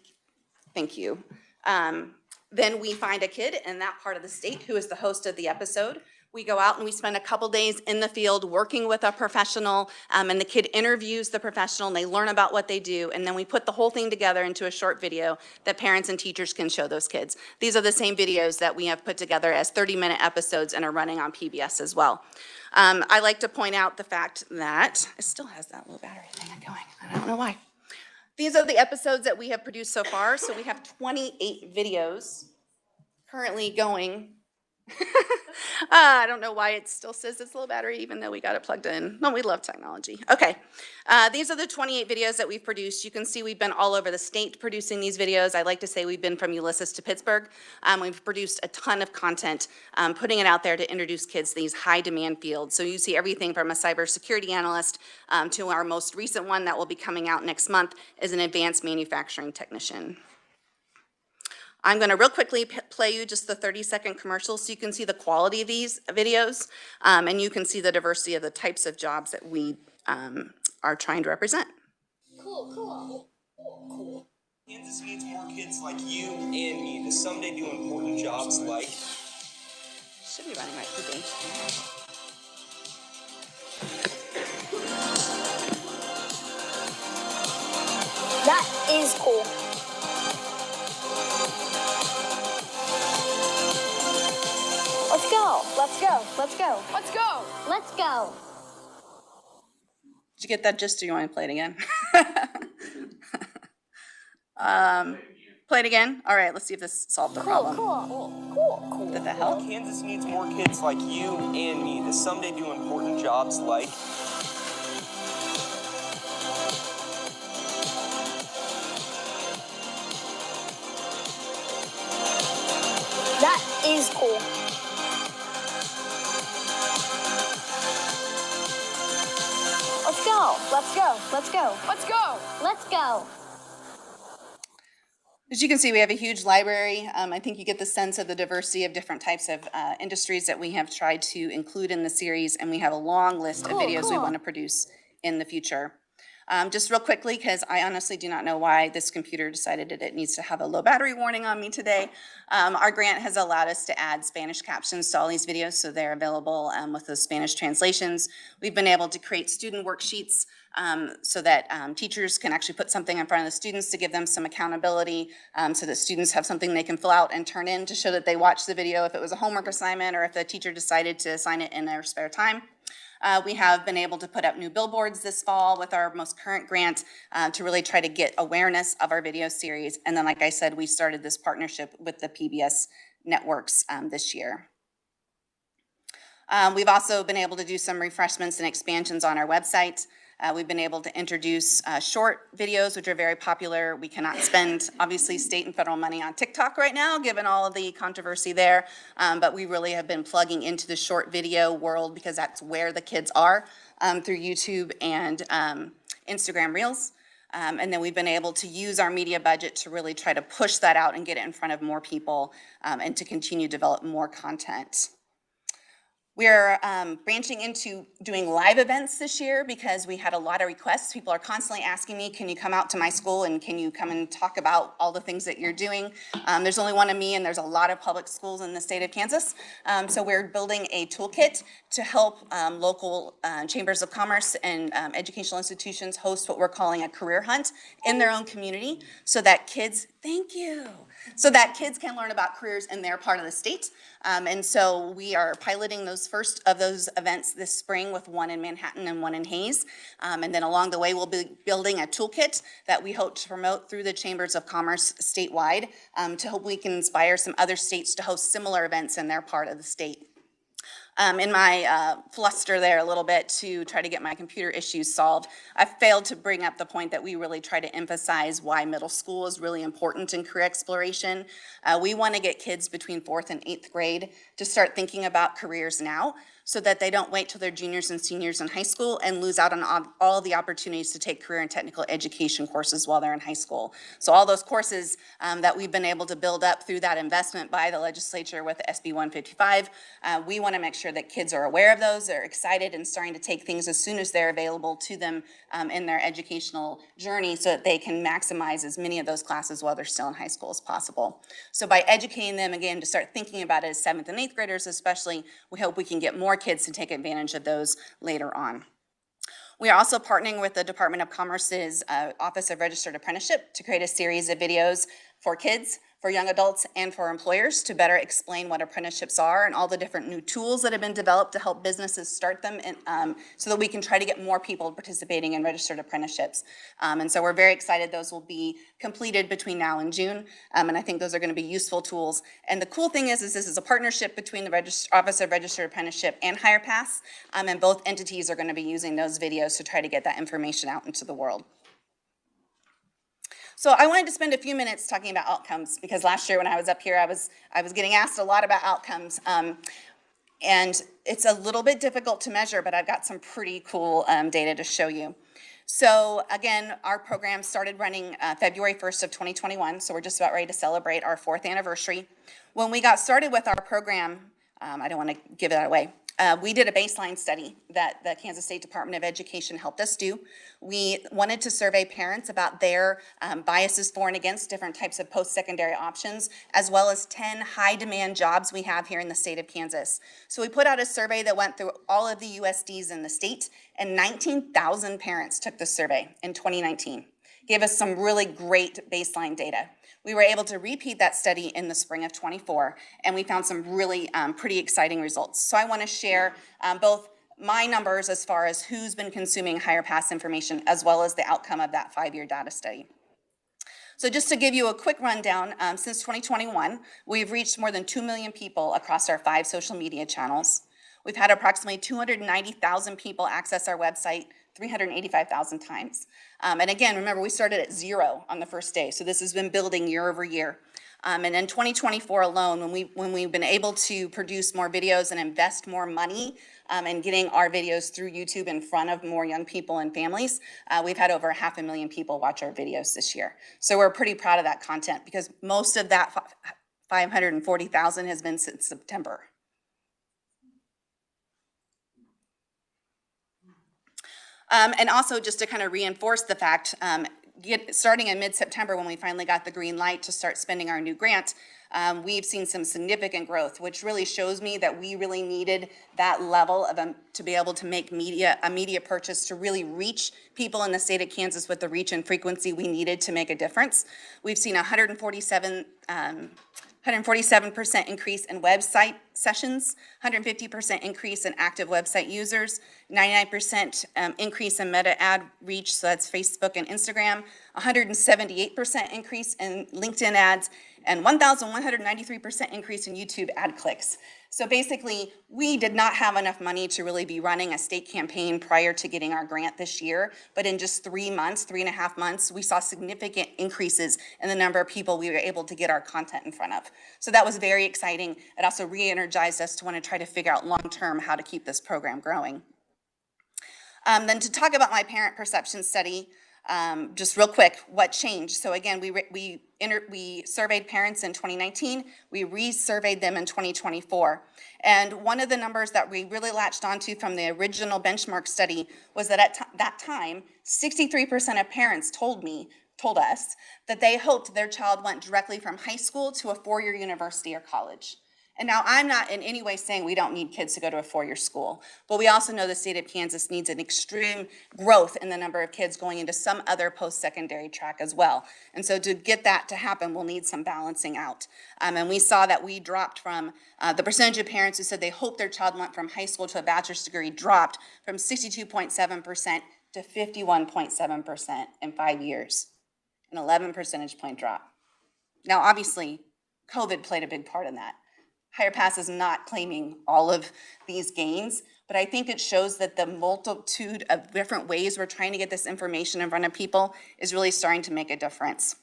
thank you. Then we find a kid in that part of the state who is the host of the episode. We go out and we spend a couple days in the field working with a professional, and the kid interviews the professional and they learn about what they do. And then we put the whole thing together into a short video that parents and teachers can show those kids. These are the same videos that we have put together as 30-minute episodes and are running on PBS as well. I like to point out the fact that it still has that little battery thing going. I don't know why. These are the episodes that we have produced so far. So we have 28 videos currently going. I don't know why it still says it's low battery, even though we got it plugged in. No, we love technology. Okay, these are the 28 videos that we've produced. You can see we've been all over the state producing these videos. I like to say we've been from Ulysses to Pittsburgh. We've produced a ton of content, putting it out there to introduce kids to these high demand fields. So you see everything from a cybersecurity analyst to our most recent one that will be coming out next month is an advanced manufacturing technician. I'm going to real quickly play you just the 30-second commercial so you can see the quality of these videos, and you can see the diversity of the types of jobs that we are trying to represent. Cool. Kansas needs more kids like you and me to someday do important jobs like... Should be running right through me. That is cool. Let's go. Let's go. Let's go. Let's go. Let's go. Did you get that gist, or you want me to play it again? Play it again? All right, let's see if this solved the problem. Cool. Did that help? Kansas needs more kids like you and me to someday do important jobs like... That is cool. Let's go. Let's go. Let's go. Let's go. Let's go. As you can see, we have a huge library. I think you get the sense of the diversity of different types of industries that we have tried to include in the series, and we have a long list of videos we want to produce in the future. Just real quickly, because I honestly do not know why this computer decided that it needs to have a low battery warning on me today. Our grant has allowed us to add Spanish captions to all these videos, so they're available with those Spanish translations. We've been able to create student worksheets so that teachers can actually put something in front of the students to give them some accountability, so that students have something they can fill out and turn in to show that they watched the video if it was a homework assignment or if the teacher decided to assign it in their spare time. We have been able to put up new billboards this fall with our most current grant to really try to get awareness of our video series. And then, like I said, we started this partnership with the PBS networks this year. We've also been able to do some refreshments and expansions on our website. We've been able to introduce short videos, which are very popular. We cannot spend, obviously, state and federal money on TikTok right now, given all of the controversy there. But we really have been plugging into the short video world because that's where the kids are through YouTube and Instagram Reels. And then we've been able to use our media budget to really try to push that out and get it in front of more people and to continue to develop more content. We are branching into doing live events this year because we had a lot of requests. People are constantly asking me, can you come out to my school and can you come and talk about all the things that you're doing? There's only one of me and there's a lot of public schools in the state of Kansas. So we're building a toolkit to help local chambers of commerce and educational institutions host what we're calling a career hunt in their own community so that kids, thank you, so that kids can learn about careers in their part of the state. And so we are piloting those first of those events this spring with one in Manhattan and one in Hayes. And then along the way, we'll be building a toolkit that we hope to promote through the Chambers of Commerce statewide to hope we can inspire some other states to host similar events in their part of the state. In my fluster there a little bit to try to get my computer issues solved, I failed to bring up the point that we really try to emphasize why middle school is really important in career exploration. We want to get kids between 4th and 8th grade to start thinking about careers now so that they don't wait till they're juniors and seniors in high school and lose out on all the opportunities to take career and technical education courses while they're in high school. So all those courses that we've been able to build up through that investment by the legislature with SB 155, we want to make sure sure that kids are aware of those, they're excited and starting to take things as soon as they're available to them in their educational journey so that they can maximize as many of those classes while they're still in high school as possible. So by educating them, again, to start thinking about it as 7th and 8th graders especially, we hope we can get more kids to take advantage of those later on. We are also partnering with the Department of Commerce's Office of Registered Apprenticeship to create a series of videos for kids, for young adults, and for employers to better explain what apprenticeships are and all the different new tools that have been developed to help businesses start them, and, so that we can try to get more people participating in registered apprenticeships. And so we're very excited those will be completed between now and June, and I think those are going to be useful tools. And the cool thing is this is a partnership between the Office of Registered Apprenticeship and HirePass, and both entities are going to be using those videos to try to get that information out into the world. So I wanted to spend a few minutes talking about outcomes, because last year when I was up here, I was getting asked a lot about outcomes. And it's a little bit difficult to measure, but I've got some pretty cool data to show you. So again, our program started running February 1st of 2021, so we're just about ready to celebrate our 4th anniversary. When we got started with our program, I don't want to give that away, we did a baseline study that the Kansas State Department of Education helped us do. We wanted to survey parents about their biases for and against different types of post-secondary options, as well as 10 high-demand jobs we have here in the state of Kansas. So we put out a survey that went through all of the USDs in the state, and 19,000 parents took the survey in 2019. Gave us some really great baseline data. We were able to repeat that study in the spring of 24, and we found some really pretty exciting results. So I want to share both my numbers as far as who's been consuming HirePass information, as well as the outcome of that 5-year data study. So just to give you a quick rundown, since 2021, we've reached more than 2 million people across our 5 social media channels. We've had approximately 290,000 people access our website 385,000 times. And again, remember, we started at 0 on the first day, so this has been building year over year. And in 2024 alone, when we've been able to produce more videos and invest more money in getting our videos through YouTube in front of more young people and families, we've had over 500,000 people watch our videos this year. So we're pretty proud of that content, because most of that 540,000 has been since September. And also, just to kind of reinforce the fact, starting in mid-September, when we finally got the green light to start spending our new grant, we've seen some significant growth, which really shows me that we really needed that level of to be able to make a media purchase to really reach people in the state of Kansas with the reach and frequency we needed to make a difference. We've seen 147% increase in website sessions, 150% increase in active website users, 99% increase in meta ad reach, so that's Facebook and Instagram, 178% increase in LinkedIn ads, and 1,193% increase in YouTube ad clicks. So basically, we did not have enough money to really be running a state campaign prior to getting our grant this year, but in just 3.5 months, we saw significant increases in the number of people we were able to get our content in front of. So that was very exciting. It also re-energized us to want to try to figure out long-term how to keep this program growing. Then to talk about my parent perception study, just real quick, what changed? So again, we surveyed parents in 2019. We re-surveyed them in 2024. And one of the numbers that we really latched onto from the original benchmark study was that at that time, 63% of parents told us that they hoped their child went directly from high school to a 4-year university or college. And now, I'm not in any way saying we don't need kids to go to a 4-year school, but we also know the state of Kansas needs an extreme growth in the number of kids going into some other post-secondary track as well. And so to get that to happen, we'll need some balancing out. And we saw that we dropped from the percentage of parents who said they hoped their child went from high school to a bachelor's degree dropped from 62.7% to 51.7% in 5 years, an 11 percentage point drop. Now, obviously, COVID played a big part in that. HirePass is not claiming all of these gains, but I think it shows that the multitude of different ways we're trying to get this information in front of people is really starting to make a difference.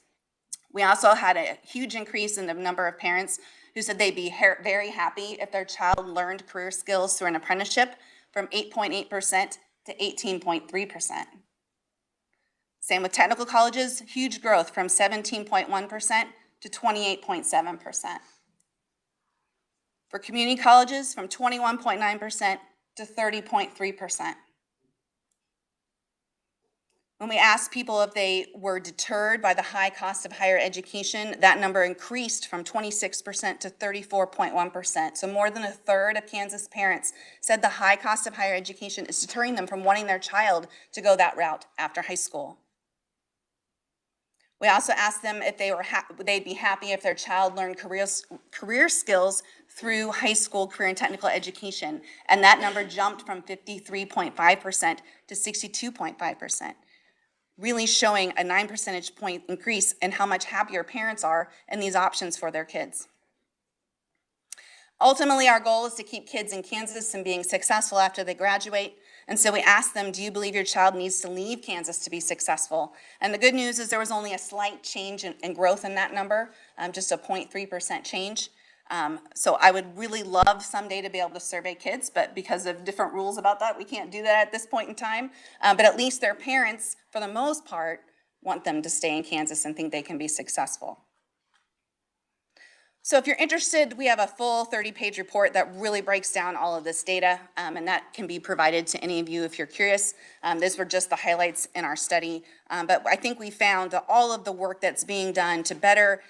We also had a huge increase in the number of parents who said they'd be very happy if their child learned career skills through an apprenticeship, from 8.8% to 18.3%. Same with technical colleges, huge growth from 17.1% to 28.7%. For community colleges, from 21.9% to 30.3%. When we asked people if they were deterred by the high cost of higher education, that number increased from 26% to 34.1%. So more than a third of Kansas parents said the high cost of higher education is deterring them from wanting their child to go that route after high school. We also asked them if they'd be happy if their child learned career skills through high school career and technical education, and that number jumped from 53.5% to 62.5%. Really showing a 9 percentage point increase in how much happier parents are in these options for their kids. Ultimately, our goal is to keep kids in Kansas and being successful after they graduate. And so we asked them, do you believe your child needs to leave Kansas to be successful? And the good news is there was only a slight change in growth in that number, just a 0.3% change. So I would really love someday to be able to survey kids, but because of different rules about that, we can't do that at this point in time. But at least their parents, for the most part, want them to stay in Kansas and think they can be successful. So if you're interested, we have a full 30-page report that really breaks down all of this data, and that can be provided to any of you if you're curious. These were just the highlights in our study, but I think we found that all of the work that's being done to better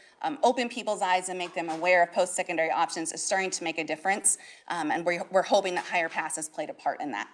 open people's eyes and make them aware of post-secondary options is starting to make a difference, and we're hoping that Higher Pass has played a part in that.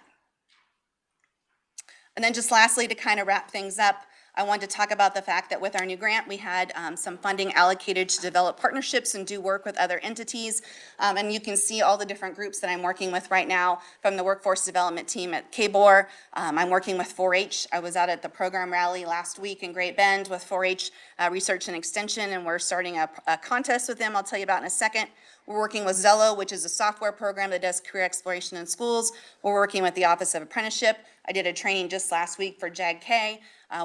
And then just lastly, to kind of wrap things up, I wanted to talk about the fact that with our new grant, we had some funding allocated to develop partnerships and do work with other entities. And you can see all the different groups that I'm working with right now from the workforce development team at KBOR. I'm working with 4-H. I was out at the program rally last week in Great Bend with 4-H Research and Extension, and we're starting a contest with them I'll tell you about in a second. We're working with Zello, which is a software program that does career exploration in schools. We're working with the Office of Apprenticeship. I did a training just last week for JAG-K.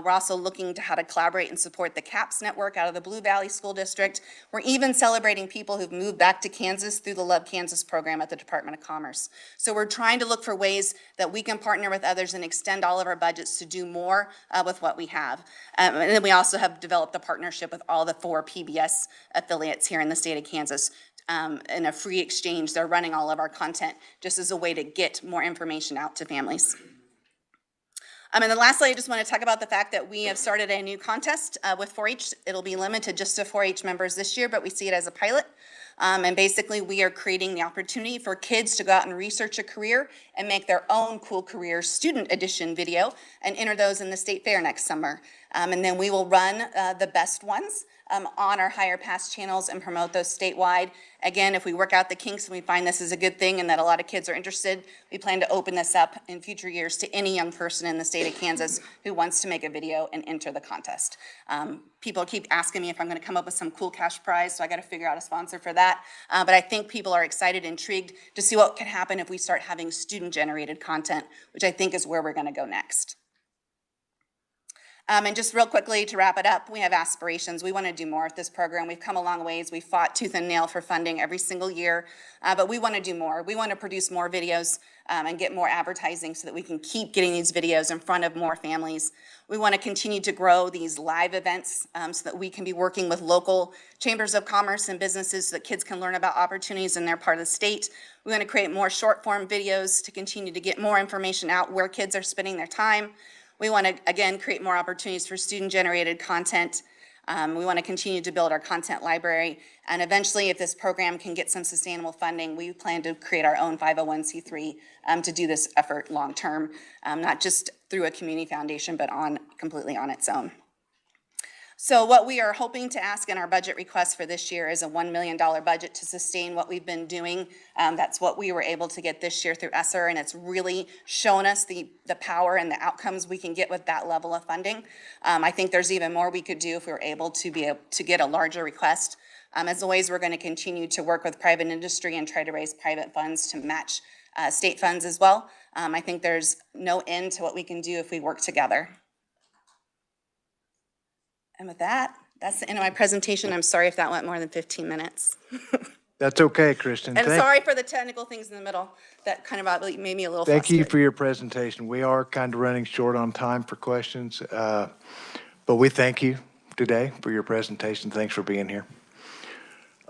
We're also looking to how to collaborate and support the CAPS network out of the Blue Valley School District. We're even celebrating people who've moved back to Kansas through the Love Kansas program at the Department of Commerce. So we're trying to look for ways that we can partner with others and extend all of our budgets to do more with what we have. And then we also have developed a partnership with all the 4 PBS affiliates here in the state of Kansas. In a free exchange, they're running all of our content just as a way to get more information out to families. And then lastly, I just want to talk about the fact that we have started a new contest with 4-H. It'll be limited just to 4-H members this year, but we see it as a pilot. And basically, we are creating the opportunity for kids to go out and research a career and make their own cool career student edition video and enter those in the state fair next summer. And then we will run the best ones on our Higher Pass channels and promote those statewide. Again, if we work out the kinks and we find this is a good thing and that a lot of kids are interested, we plan to open this up in future years to any young person in the state of Kansas who wants to make a video and enter the contest. People keep asking me if I'm going to come up with some cool cash prize, so I got to figure out a sponsor for that. But I think people are excited and intrigued to see what can happen if we start having student-generated content, which I think is where we're going to go next. And just real quickly to wrap it up, we have aspirations. We want to do more with this program. We've come a long ways. We've fought tooth and nail for funding every single year, but we want to do more. We want to produce more videos and get more advertising so that we can keep getting these videos in front of more families. We want to continue to grow these live events so that we can be working with local chambers of commerce and businesses so that kids can learn about opportunities in their part of the state. We want to create more short form videos to continue to get more information out where kids are spending their time. We want to, again, create more opportunities for student-generated content. We want to continue to build our content library. And eventually, if this program can get some sustainable funding, we plan to create our own 501c3 to do this effort long-term, not just through a community foundation, but completely on its own. So what we are hoping to ask in our budget request for this year is a $1 million budget to sustain what we've been doing. That's what we were able to get this year through ESSER, and it's really shown us the power and the outcomes we can get with that level of funding. I think there's even more we could do if we were able to get a larger request. As always, we're going to continue to work with private industry and try to raise private funds to match state funds as well. I think there's no end to what we can do if we work together. And with that, that's the end of my presentation. I'm sorry if that went more than 15 minutes. That's okay, Kristen. And sorry for the technical things in the middle that kind of made me a little Thank frustrated. you for your presentation. We are kind of running short on time for questions, but we thank you today for your presentation. Thanks for being here.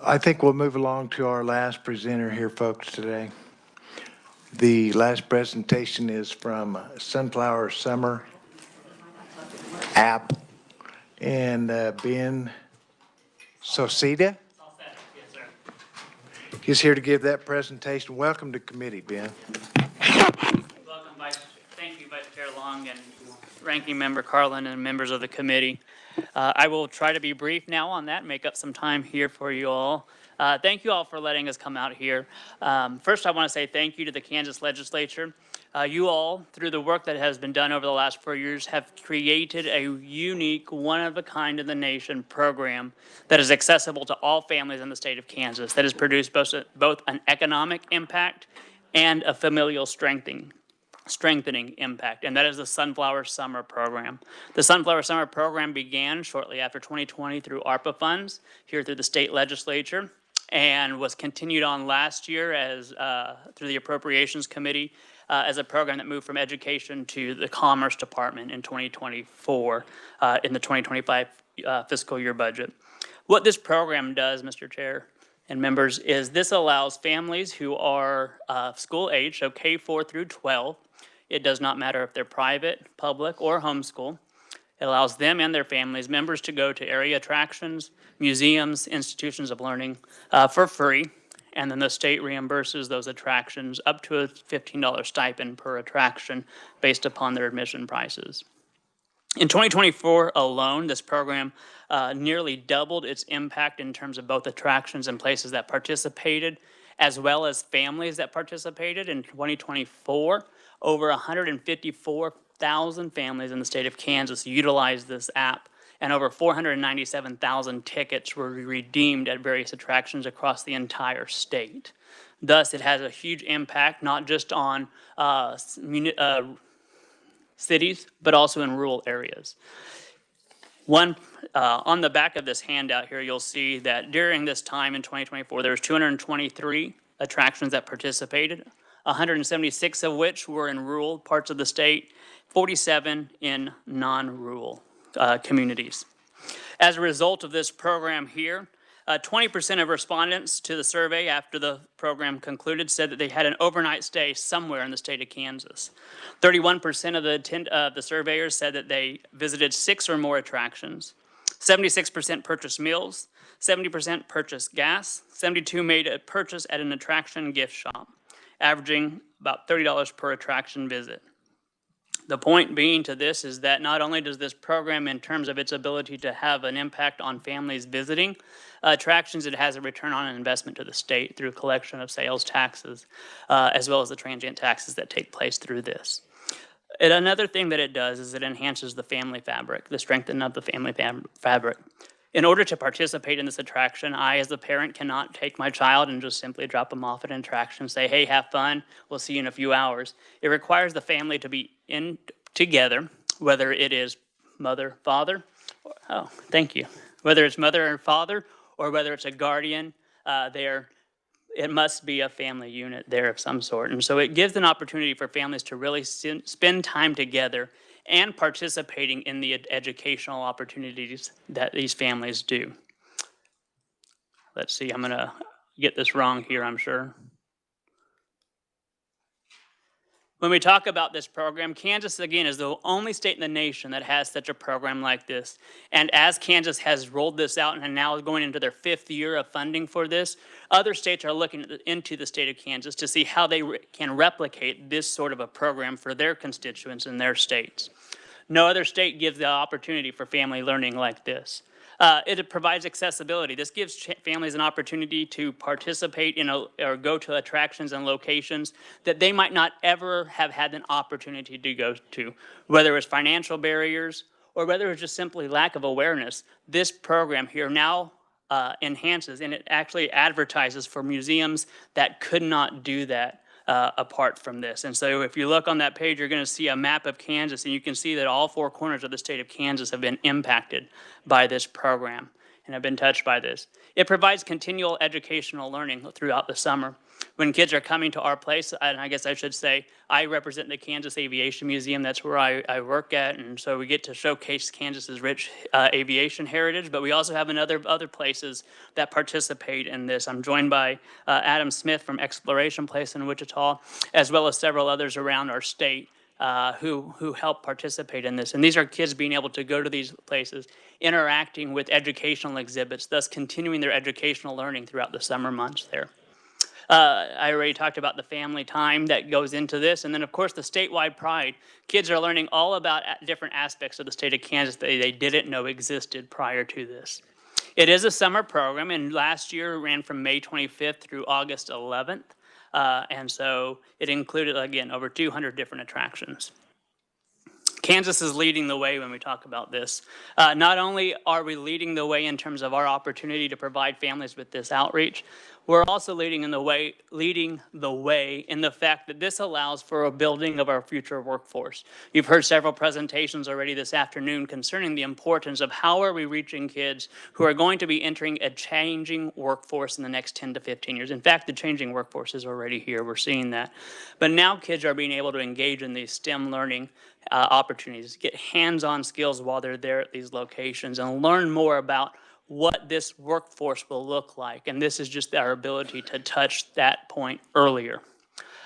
I think we'll move along to our last presenter here, folks, today. The last presentation is from Sunflower Summer app, and Ben Sosita is here to give that presentation. Welcome to committee, Ben. Welcome, thank you, Vice Chair Long and Ranking Member Carlin and members of the committee. I will try to be brief now on that, make up some time here for you all. Thank you all for letting us come out here. First, I want to say thank you to the Kansas Legislature. You all, through the work that has been done over the last 4 years, have created a unique, one-of-a-kind in the nation program that is accessible to all families in the state of Kansas, that has produced both an economic impact and a familial strengthening impact, and that is the Sunflower Summer Program. The Sunflower Summer Program began shortly after 2020 through ARPA funds here through the state legislature, and was continued on last year as through the Appropriations Committee as a program that moved from education to the Commerce Department in 2024 in the 2025 fiscal year budget. What this program does, Mr. Chair and members, is this allows families who are school age, so K-4 through 12, it does not matter if they're private, public, or homeschool. It allows them and their families members to go to area attractions, museums, institutions of learning for free, and then the state reimburses those attractions up to a $15 stipend per attraction based upon their admission prices. In 2024 alone, this program nearly doubled its impact in terms of both attractions and places that participated, as well as families that participated. In 2024, over 154,000 families in the state of Kansas utilized this app, and over 497,000 tickets were redeemed at various attractions across the entire state. Thus, it has a huge impact, not just on cities, but also in rural areas. On the back of this handout here, you'll see that during this time in 2024, there was 223 attractions that participated, 176 of which were in rural parts of the state, 47 in non-rural communities. As a result of this program here, 20% of respondents to the survey after the program concluded said that they had an overnight stay somewhere in the state of Kansas. 31% of the surveyors said that they visited 6 or more attractions. 76% purchased meals, 70% purchased gas, 72 made a purchase at an attraction gift shop, averaging about $30 per attraction visit. The point being to this is that not only does this program, in terms of its ability to have an impact on families visiting attractions, it has a return on investment to the state through collection of sales taxes, as well as the transient taxes that take place through this. And another thing that it does is it enhances the family fabric, the strengthening of the family fabric. In order to participate in this attraction, I, as the parent, cannot take my child and just simply drop them off at an attraction, say, hey, have fun, we'll see you in a few hours. It requires the family to be in together, whether it is mother, father, thank you. Whether it's mother or father, or whether it's a guardian, it must be a family unit there of some sort. And so it gives an opportunity for families to really spend time together and participating in the educational opportunities that these families do. Let's see, I'm gonna get this wrong here, I'm sure. When we talk about this program, Kansas, again, is the only state in the nation that has such a program like this. And as Kansas has rolled this out and now is going into their 5th year of funding for this, other states are looking into the state of Kansas to see how they can replicate this sort of a program for their constituents in their states. No other state gives the opportunity for family learning like this. It provides accessibility. This gives families an opportunity to participate in or go to attractions and locations that they might not ever have had an opportunity to go to, whether it's financial barriers or whether it's just simply lack of awareness. This program here now enhances, and it actually advertises for museums that could not do that apart from this. And so if you look on that page, you're going to see a map of Kansas, and you can see that all 4 corners of the state of Kansas have been impacted by this program. and have been touched by this. It provides continual educational learning throughout the summer. When kids are coming to our place, and I guess I should say, I represent the Kansas Aviation Museum. That's where I work at, and so we get to showcase Kansas's rich aviation heritage, but we also have other places that participate in this. I'm joined by Adam Smith from Exploration Place in Wichita, as well as several others around our state who help participate in this. And these are kids being able to go to these places, interacting with educational exhibits, thus continuing their educational learning throughout the summer months there. I already talked about the family time that goes into this. And then, of course, the statewide pride. Kids are learning all about different aspects of the state of Kansas that they didn't know existed prior to this. It is a summer program, and last year ran from May 25th through August 11th. And so it included, again, over 200 different attractions. Kansas is leading the way when we talk about this. Not only are we leading the way in terms of our opportunity to provide families with this outreach, we're also leading the way in the fact that this allows for a building of our future workforce. You've heard several presentations already this afternoon concerning the importance of how are we reaching kids who are going to be entering a changing workforce in the next 10 to 15 years. In fact, the changing workforce is already here. We're seeing that. But now kids are being able to engage in these STEM learning opportunities, get hands-on skills while they're there at these locations, and learn more about what this workforce will look like. And this is just our ability to touch that point earlier.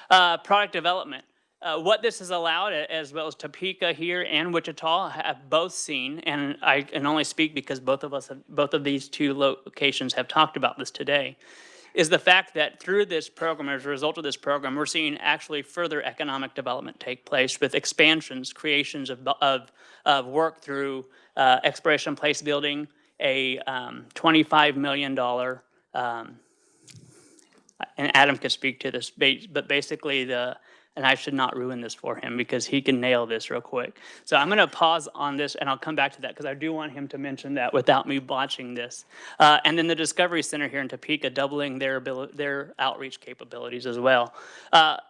Product development. What this has allowed, as well as Topeka here and Wichita have both seen, and I can only speak because both of these two locations have talked about this today, is the fact that through this program, as a result of this program, we're seeing actually further economic development take place with expansions, creations of work through Exploration Place building, a $25 million, and Adam could speak to this, but basically and I should not ruin this for him because he can nail this real quick. So I'm going to pause on this and I'll come back to that because I do want him to mention that without me botching this. And then the Discovery Center here in Topeka doubling their outreach capabilities as well.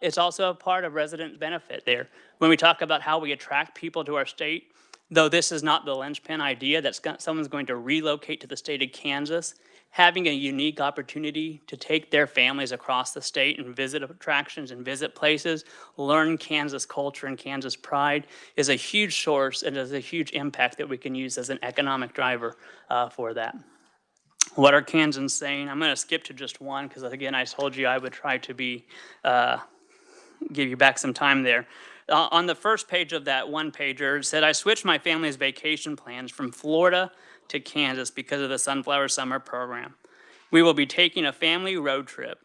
It's also a part of resident benefit there. When we talk about how we attract people to our state, though this is not the linchpin idea that someone's going to relocate to the state of Kansas, having a unique opportunity to take their families across the state and visit attractions and visit places, learn Kansas culture and Kansas pride is a huge source and is a huge impact that we can use as an economic driver for that. What are Kansans saying? I'm going to skip to just one because, again, I told you I would try to give you back some time there. On the first page of that one-pager, it said, I switched my family's vacation plans from Florida to Kansas because of the Sunflower Summer Program. We will be taking a family road trip,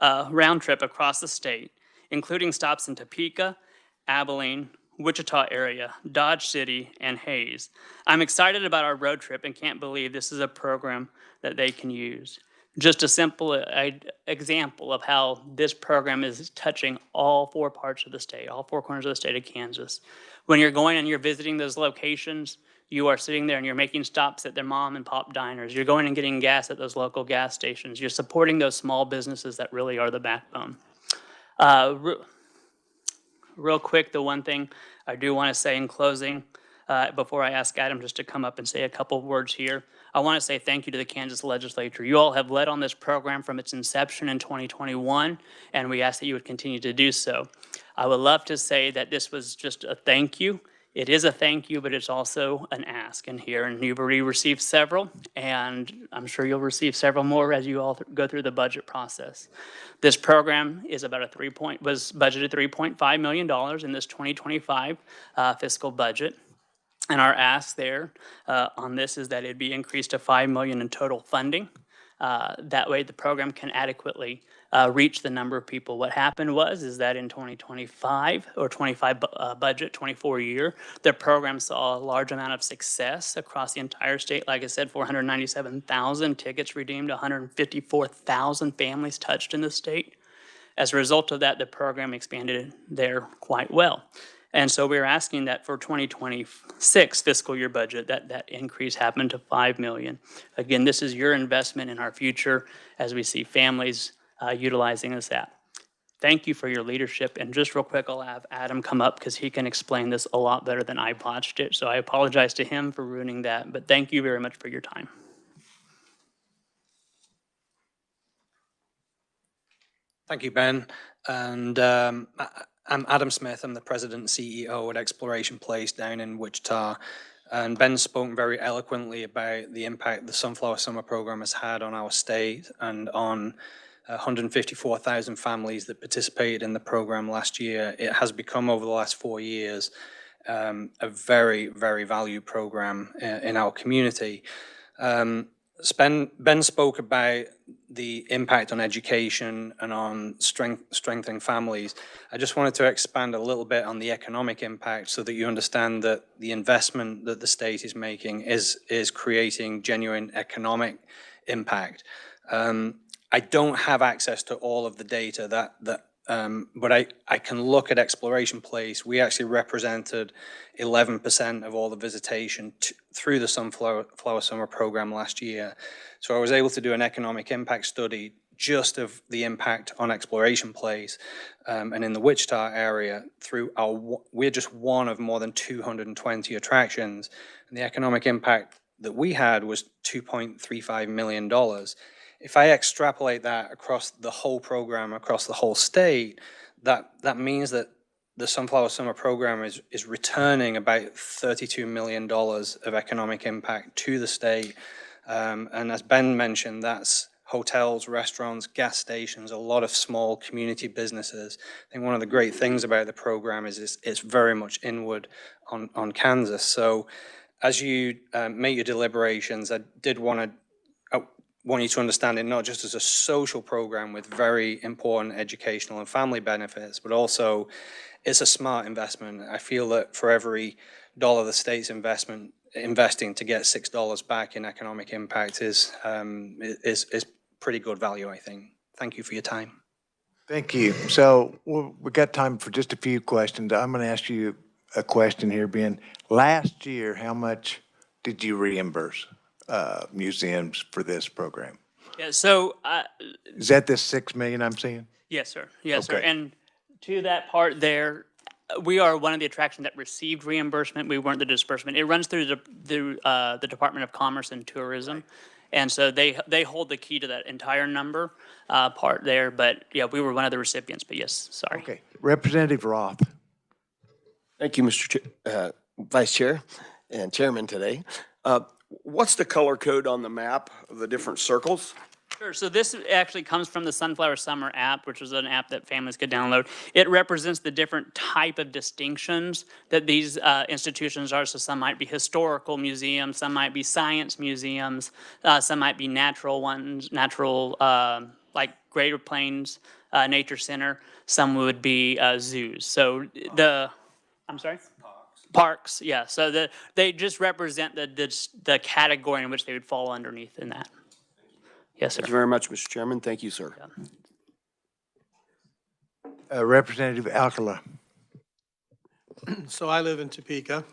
round trip across the state, including stops in Topeka, Abilene, Wichita area, Dodge City, and Hayes. I'm excited about our road trip and can't believe this is a program that they can use. Just a simple example of how this program is touching all four parts of the state, all four corners of the state of Kansas. When you're going and you're visiting those locations, you are sitting there and you're making stops at their mom and pop diners. You're going and getting gas at those local gas stations. You're supporting those small businesses that really are the backbone. Real quick, the one thing I do want to say in closing, before I ask Adam just to come up and say a couple of words here, I want to say thank you to the Kansas Legislature. You all have led on this program from its inception in 2021, and we ask that you would continue to do so. I would love to say that this was just a thank you. It is a thank you, but it's also an ask in here, and you've already received several, and I'm sure you'll receive several more as you all go through the budget process. This program is about was budgeted $3.5 million in this 2025 fiscal budget. And our ask there on this is that it be increased to $5 million in total funding. That way the program can adequately reach the number of people. What happened is that in 2025 or 25 budget, 24 year, the program saw a large amount of success across the entire state. Like I said, 497,000 tickets redeemed, 154,000 families touched in the state. As a result of that, the program expanded there quite well. And so we're asking that for 2026 fiscal year budget, that increase happened to $5 million. Again, this is your investment in our future as we see families utilizing this app. Thank you for your leadership. And just real quick, I'll have Adam come up because he can explain this a lot better than I botched it. So I apologize to him for ruining that, but thank you very much for your time. Thank you, Ben. And I'm Adam Smith. I'm the president and CEO at Exploration Place down in Wichita. And Ben spoke very eloquently about the impact the Sunflower Summer Program has had on our state and on 154,000 families that participated in the program last year. It has become, over the last 4 years, a very, very valued program in our community. Ben spoke about the impact on education and on strengthening families. I just wanted to expand a little bit on the economic impact so that you understand that the investment that the state is making is creating genuine economic impact. I don't have access to all of the data but I can look at Exploration Place. We actually represented 11% of all the visitation through the Sunflower Summer Program last year. So I was able to do an economic impact study just of the impact on Exploration Place and in the Wichita area through we're just one of more than 220 attractions. And the economic impact that we had was $2.35 million. If I extrapolate that across the whole program, across the whole state, that means that the Sunflower Summer Program is returning about $32 million of economic impact to the state. And as Ben mentioned, that's hotels, restaurants, gas stations, a lot of small community businesses. I think one of the great things about the program is it's very much inward on Kansas. So as you make your deliberations, I did want you to understand it not just as a social program with very important educational and family benefits, but also it's a smart investment. I feel that for every dollar the state's investing to get $6 back in economic impact is pretty good value, I think. Thank you for your time. Thank you. So we've got time for just a few questions. I'm going to ask you a question here, Ben. Last year, how much did you reimburse museums for this program? Yeah, so. Is that this $6 million I'm seeing? Yes, sir. Yes, sir. Okay. And to that part there, we are one of the attractions that received reimbursement. We weren't the disbursement. It runs through the Department of Commerce and Tourism. Right. And so they hold the key to that entire number part there. But yeah, we were one of the recipients, but yes, sorry. Okay. Representative Roth. Thank you, Mr. Vice Chair and Chairman today. What's the color code on the map of the different circles? Sure. So this actually comes from the Sunflower Summer app, which is an app that families could download. It represents the different type of distinctions that these institutions are. So some might be historical museums, some might be science museums, some might be natural ones, like Greater Plains Nature Center. Some would be zoos. So I'm sorry? Parks, yeah. So they just represent the category in which they would fall underneath in that. Yes, sir. Thank you very much, Mr. Chairman. Thank you, sir. Representative Alcala. So I live in Topeka,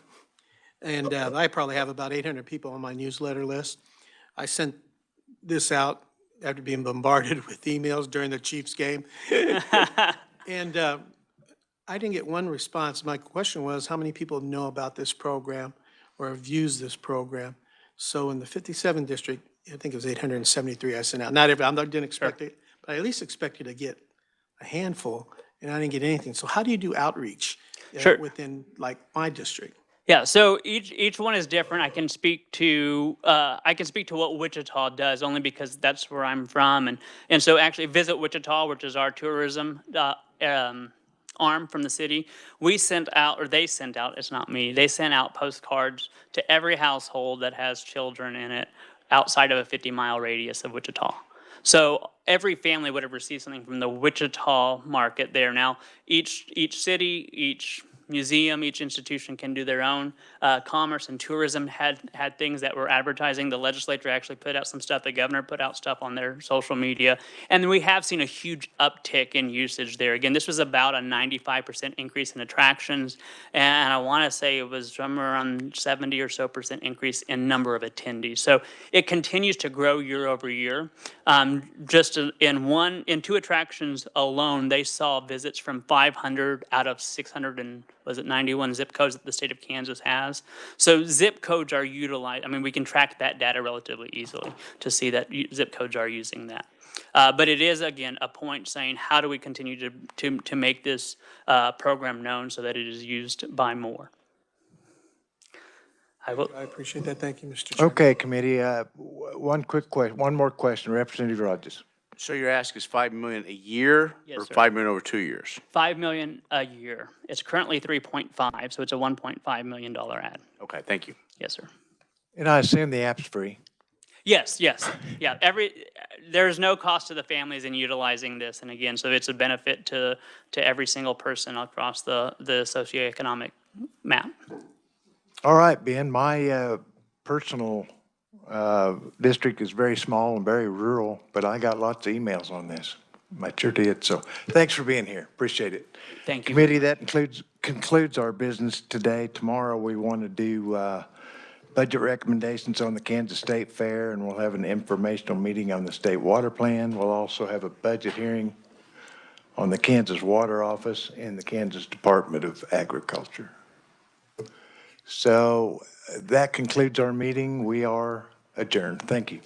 and I probably have about 800 people on my newsletter list. I sent this out after being bombarded with emails during the Chiefs game. And I didn't get one response. My question was, how many people know about this program or have used this program? So in the 57 district, I think it was 873 I sent out. Not every, I didn't expect it, but I at least expected to get a handful, and I didn't get anything. So how do you do outreach within like my district? Yeah, so each one is different. I can speak to what Wichita does only because that's where I'm from, and so actually Visit Wichita, which is our tourism arm from the city, they sent out, it's not me, they sent out postcards to every household that has children in it outside of a 50-mile radius of Wichita. So every family would have received something from the Wichita market there. Now, each city, each museum, each institution can do their own. Commerce and tourism had things that were advertising. The legislature actually put out some stuff. The governor put out stuff on their social media. And then we have seen a huge uptick in usage there. Again, this was about a 95% increase in attractions. And I want to say it was somewhere around 70% or so increase in number of attendees. So it continues to grow year over year. Just in two attractions alone, they saw visits from 500 out of 600 was it 91 zip codes that the state of Kansas has. So zip codes are utilized, I mean, we can track that data relatively easily to see that zip codes are using that. But it is, again, a point saying, how do we continue to make this program known so that it is used by more? I will. I appreciate that. Thank you, Mr. Chairman. Okay, committee, one quick question, one more question, Representative Rogers. So your ask is 5 million a year? Yes, or sir. 5 million over 2 years? 5 million a year. It's currently 3.5, so it's a $1.5 million ad. Okay, thank you. Yes, sir. And I assume the app's free. Yes, yes, yeah. There's no cost to the families in utilizing this, and again, so it's a benefit to every single person across the socioeconomic map. All right, Ben, my personal district is very small and very rural, but I got lots of emails on this. I sure did, so thanks for being here. Appreciate it. Thank you. Committee, that concludes our business today. Tomorrow, we want to do budget recommendations on the Kansas State Fair, and we'll have an informational meeting on the state water plan. We'll also have a budget hearing on the Kansas Water Office and the Kansas Department of Agriculture. So that concludes our meeting. We are adjourned. Thank you.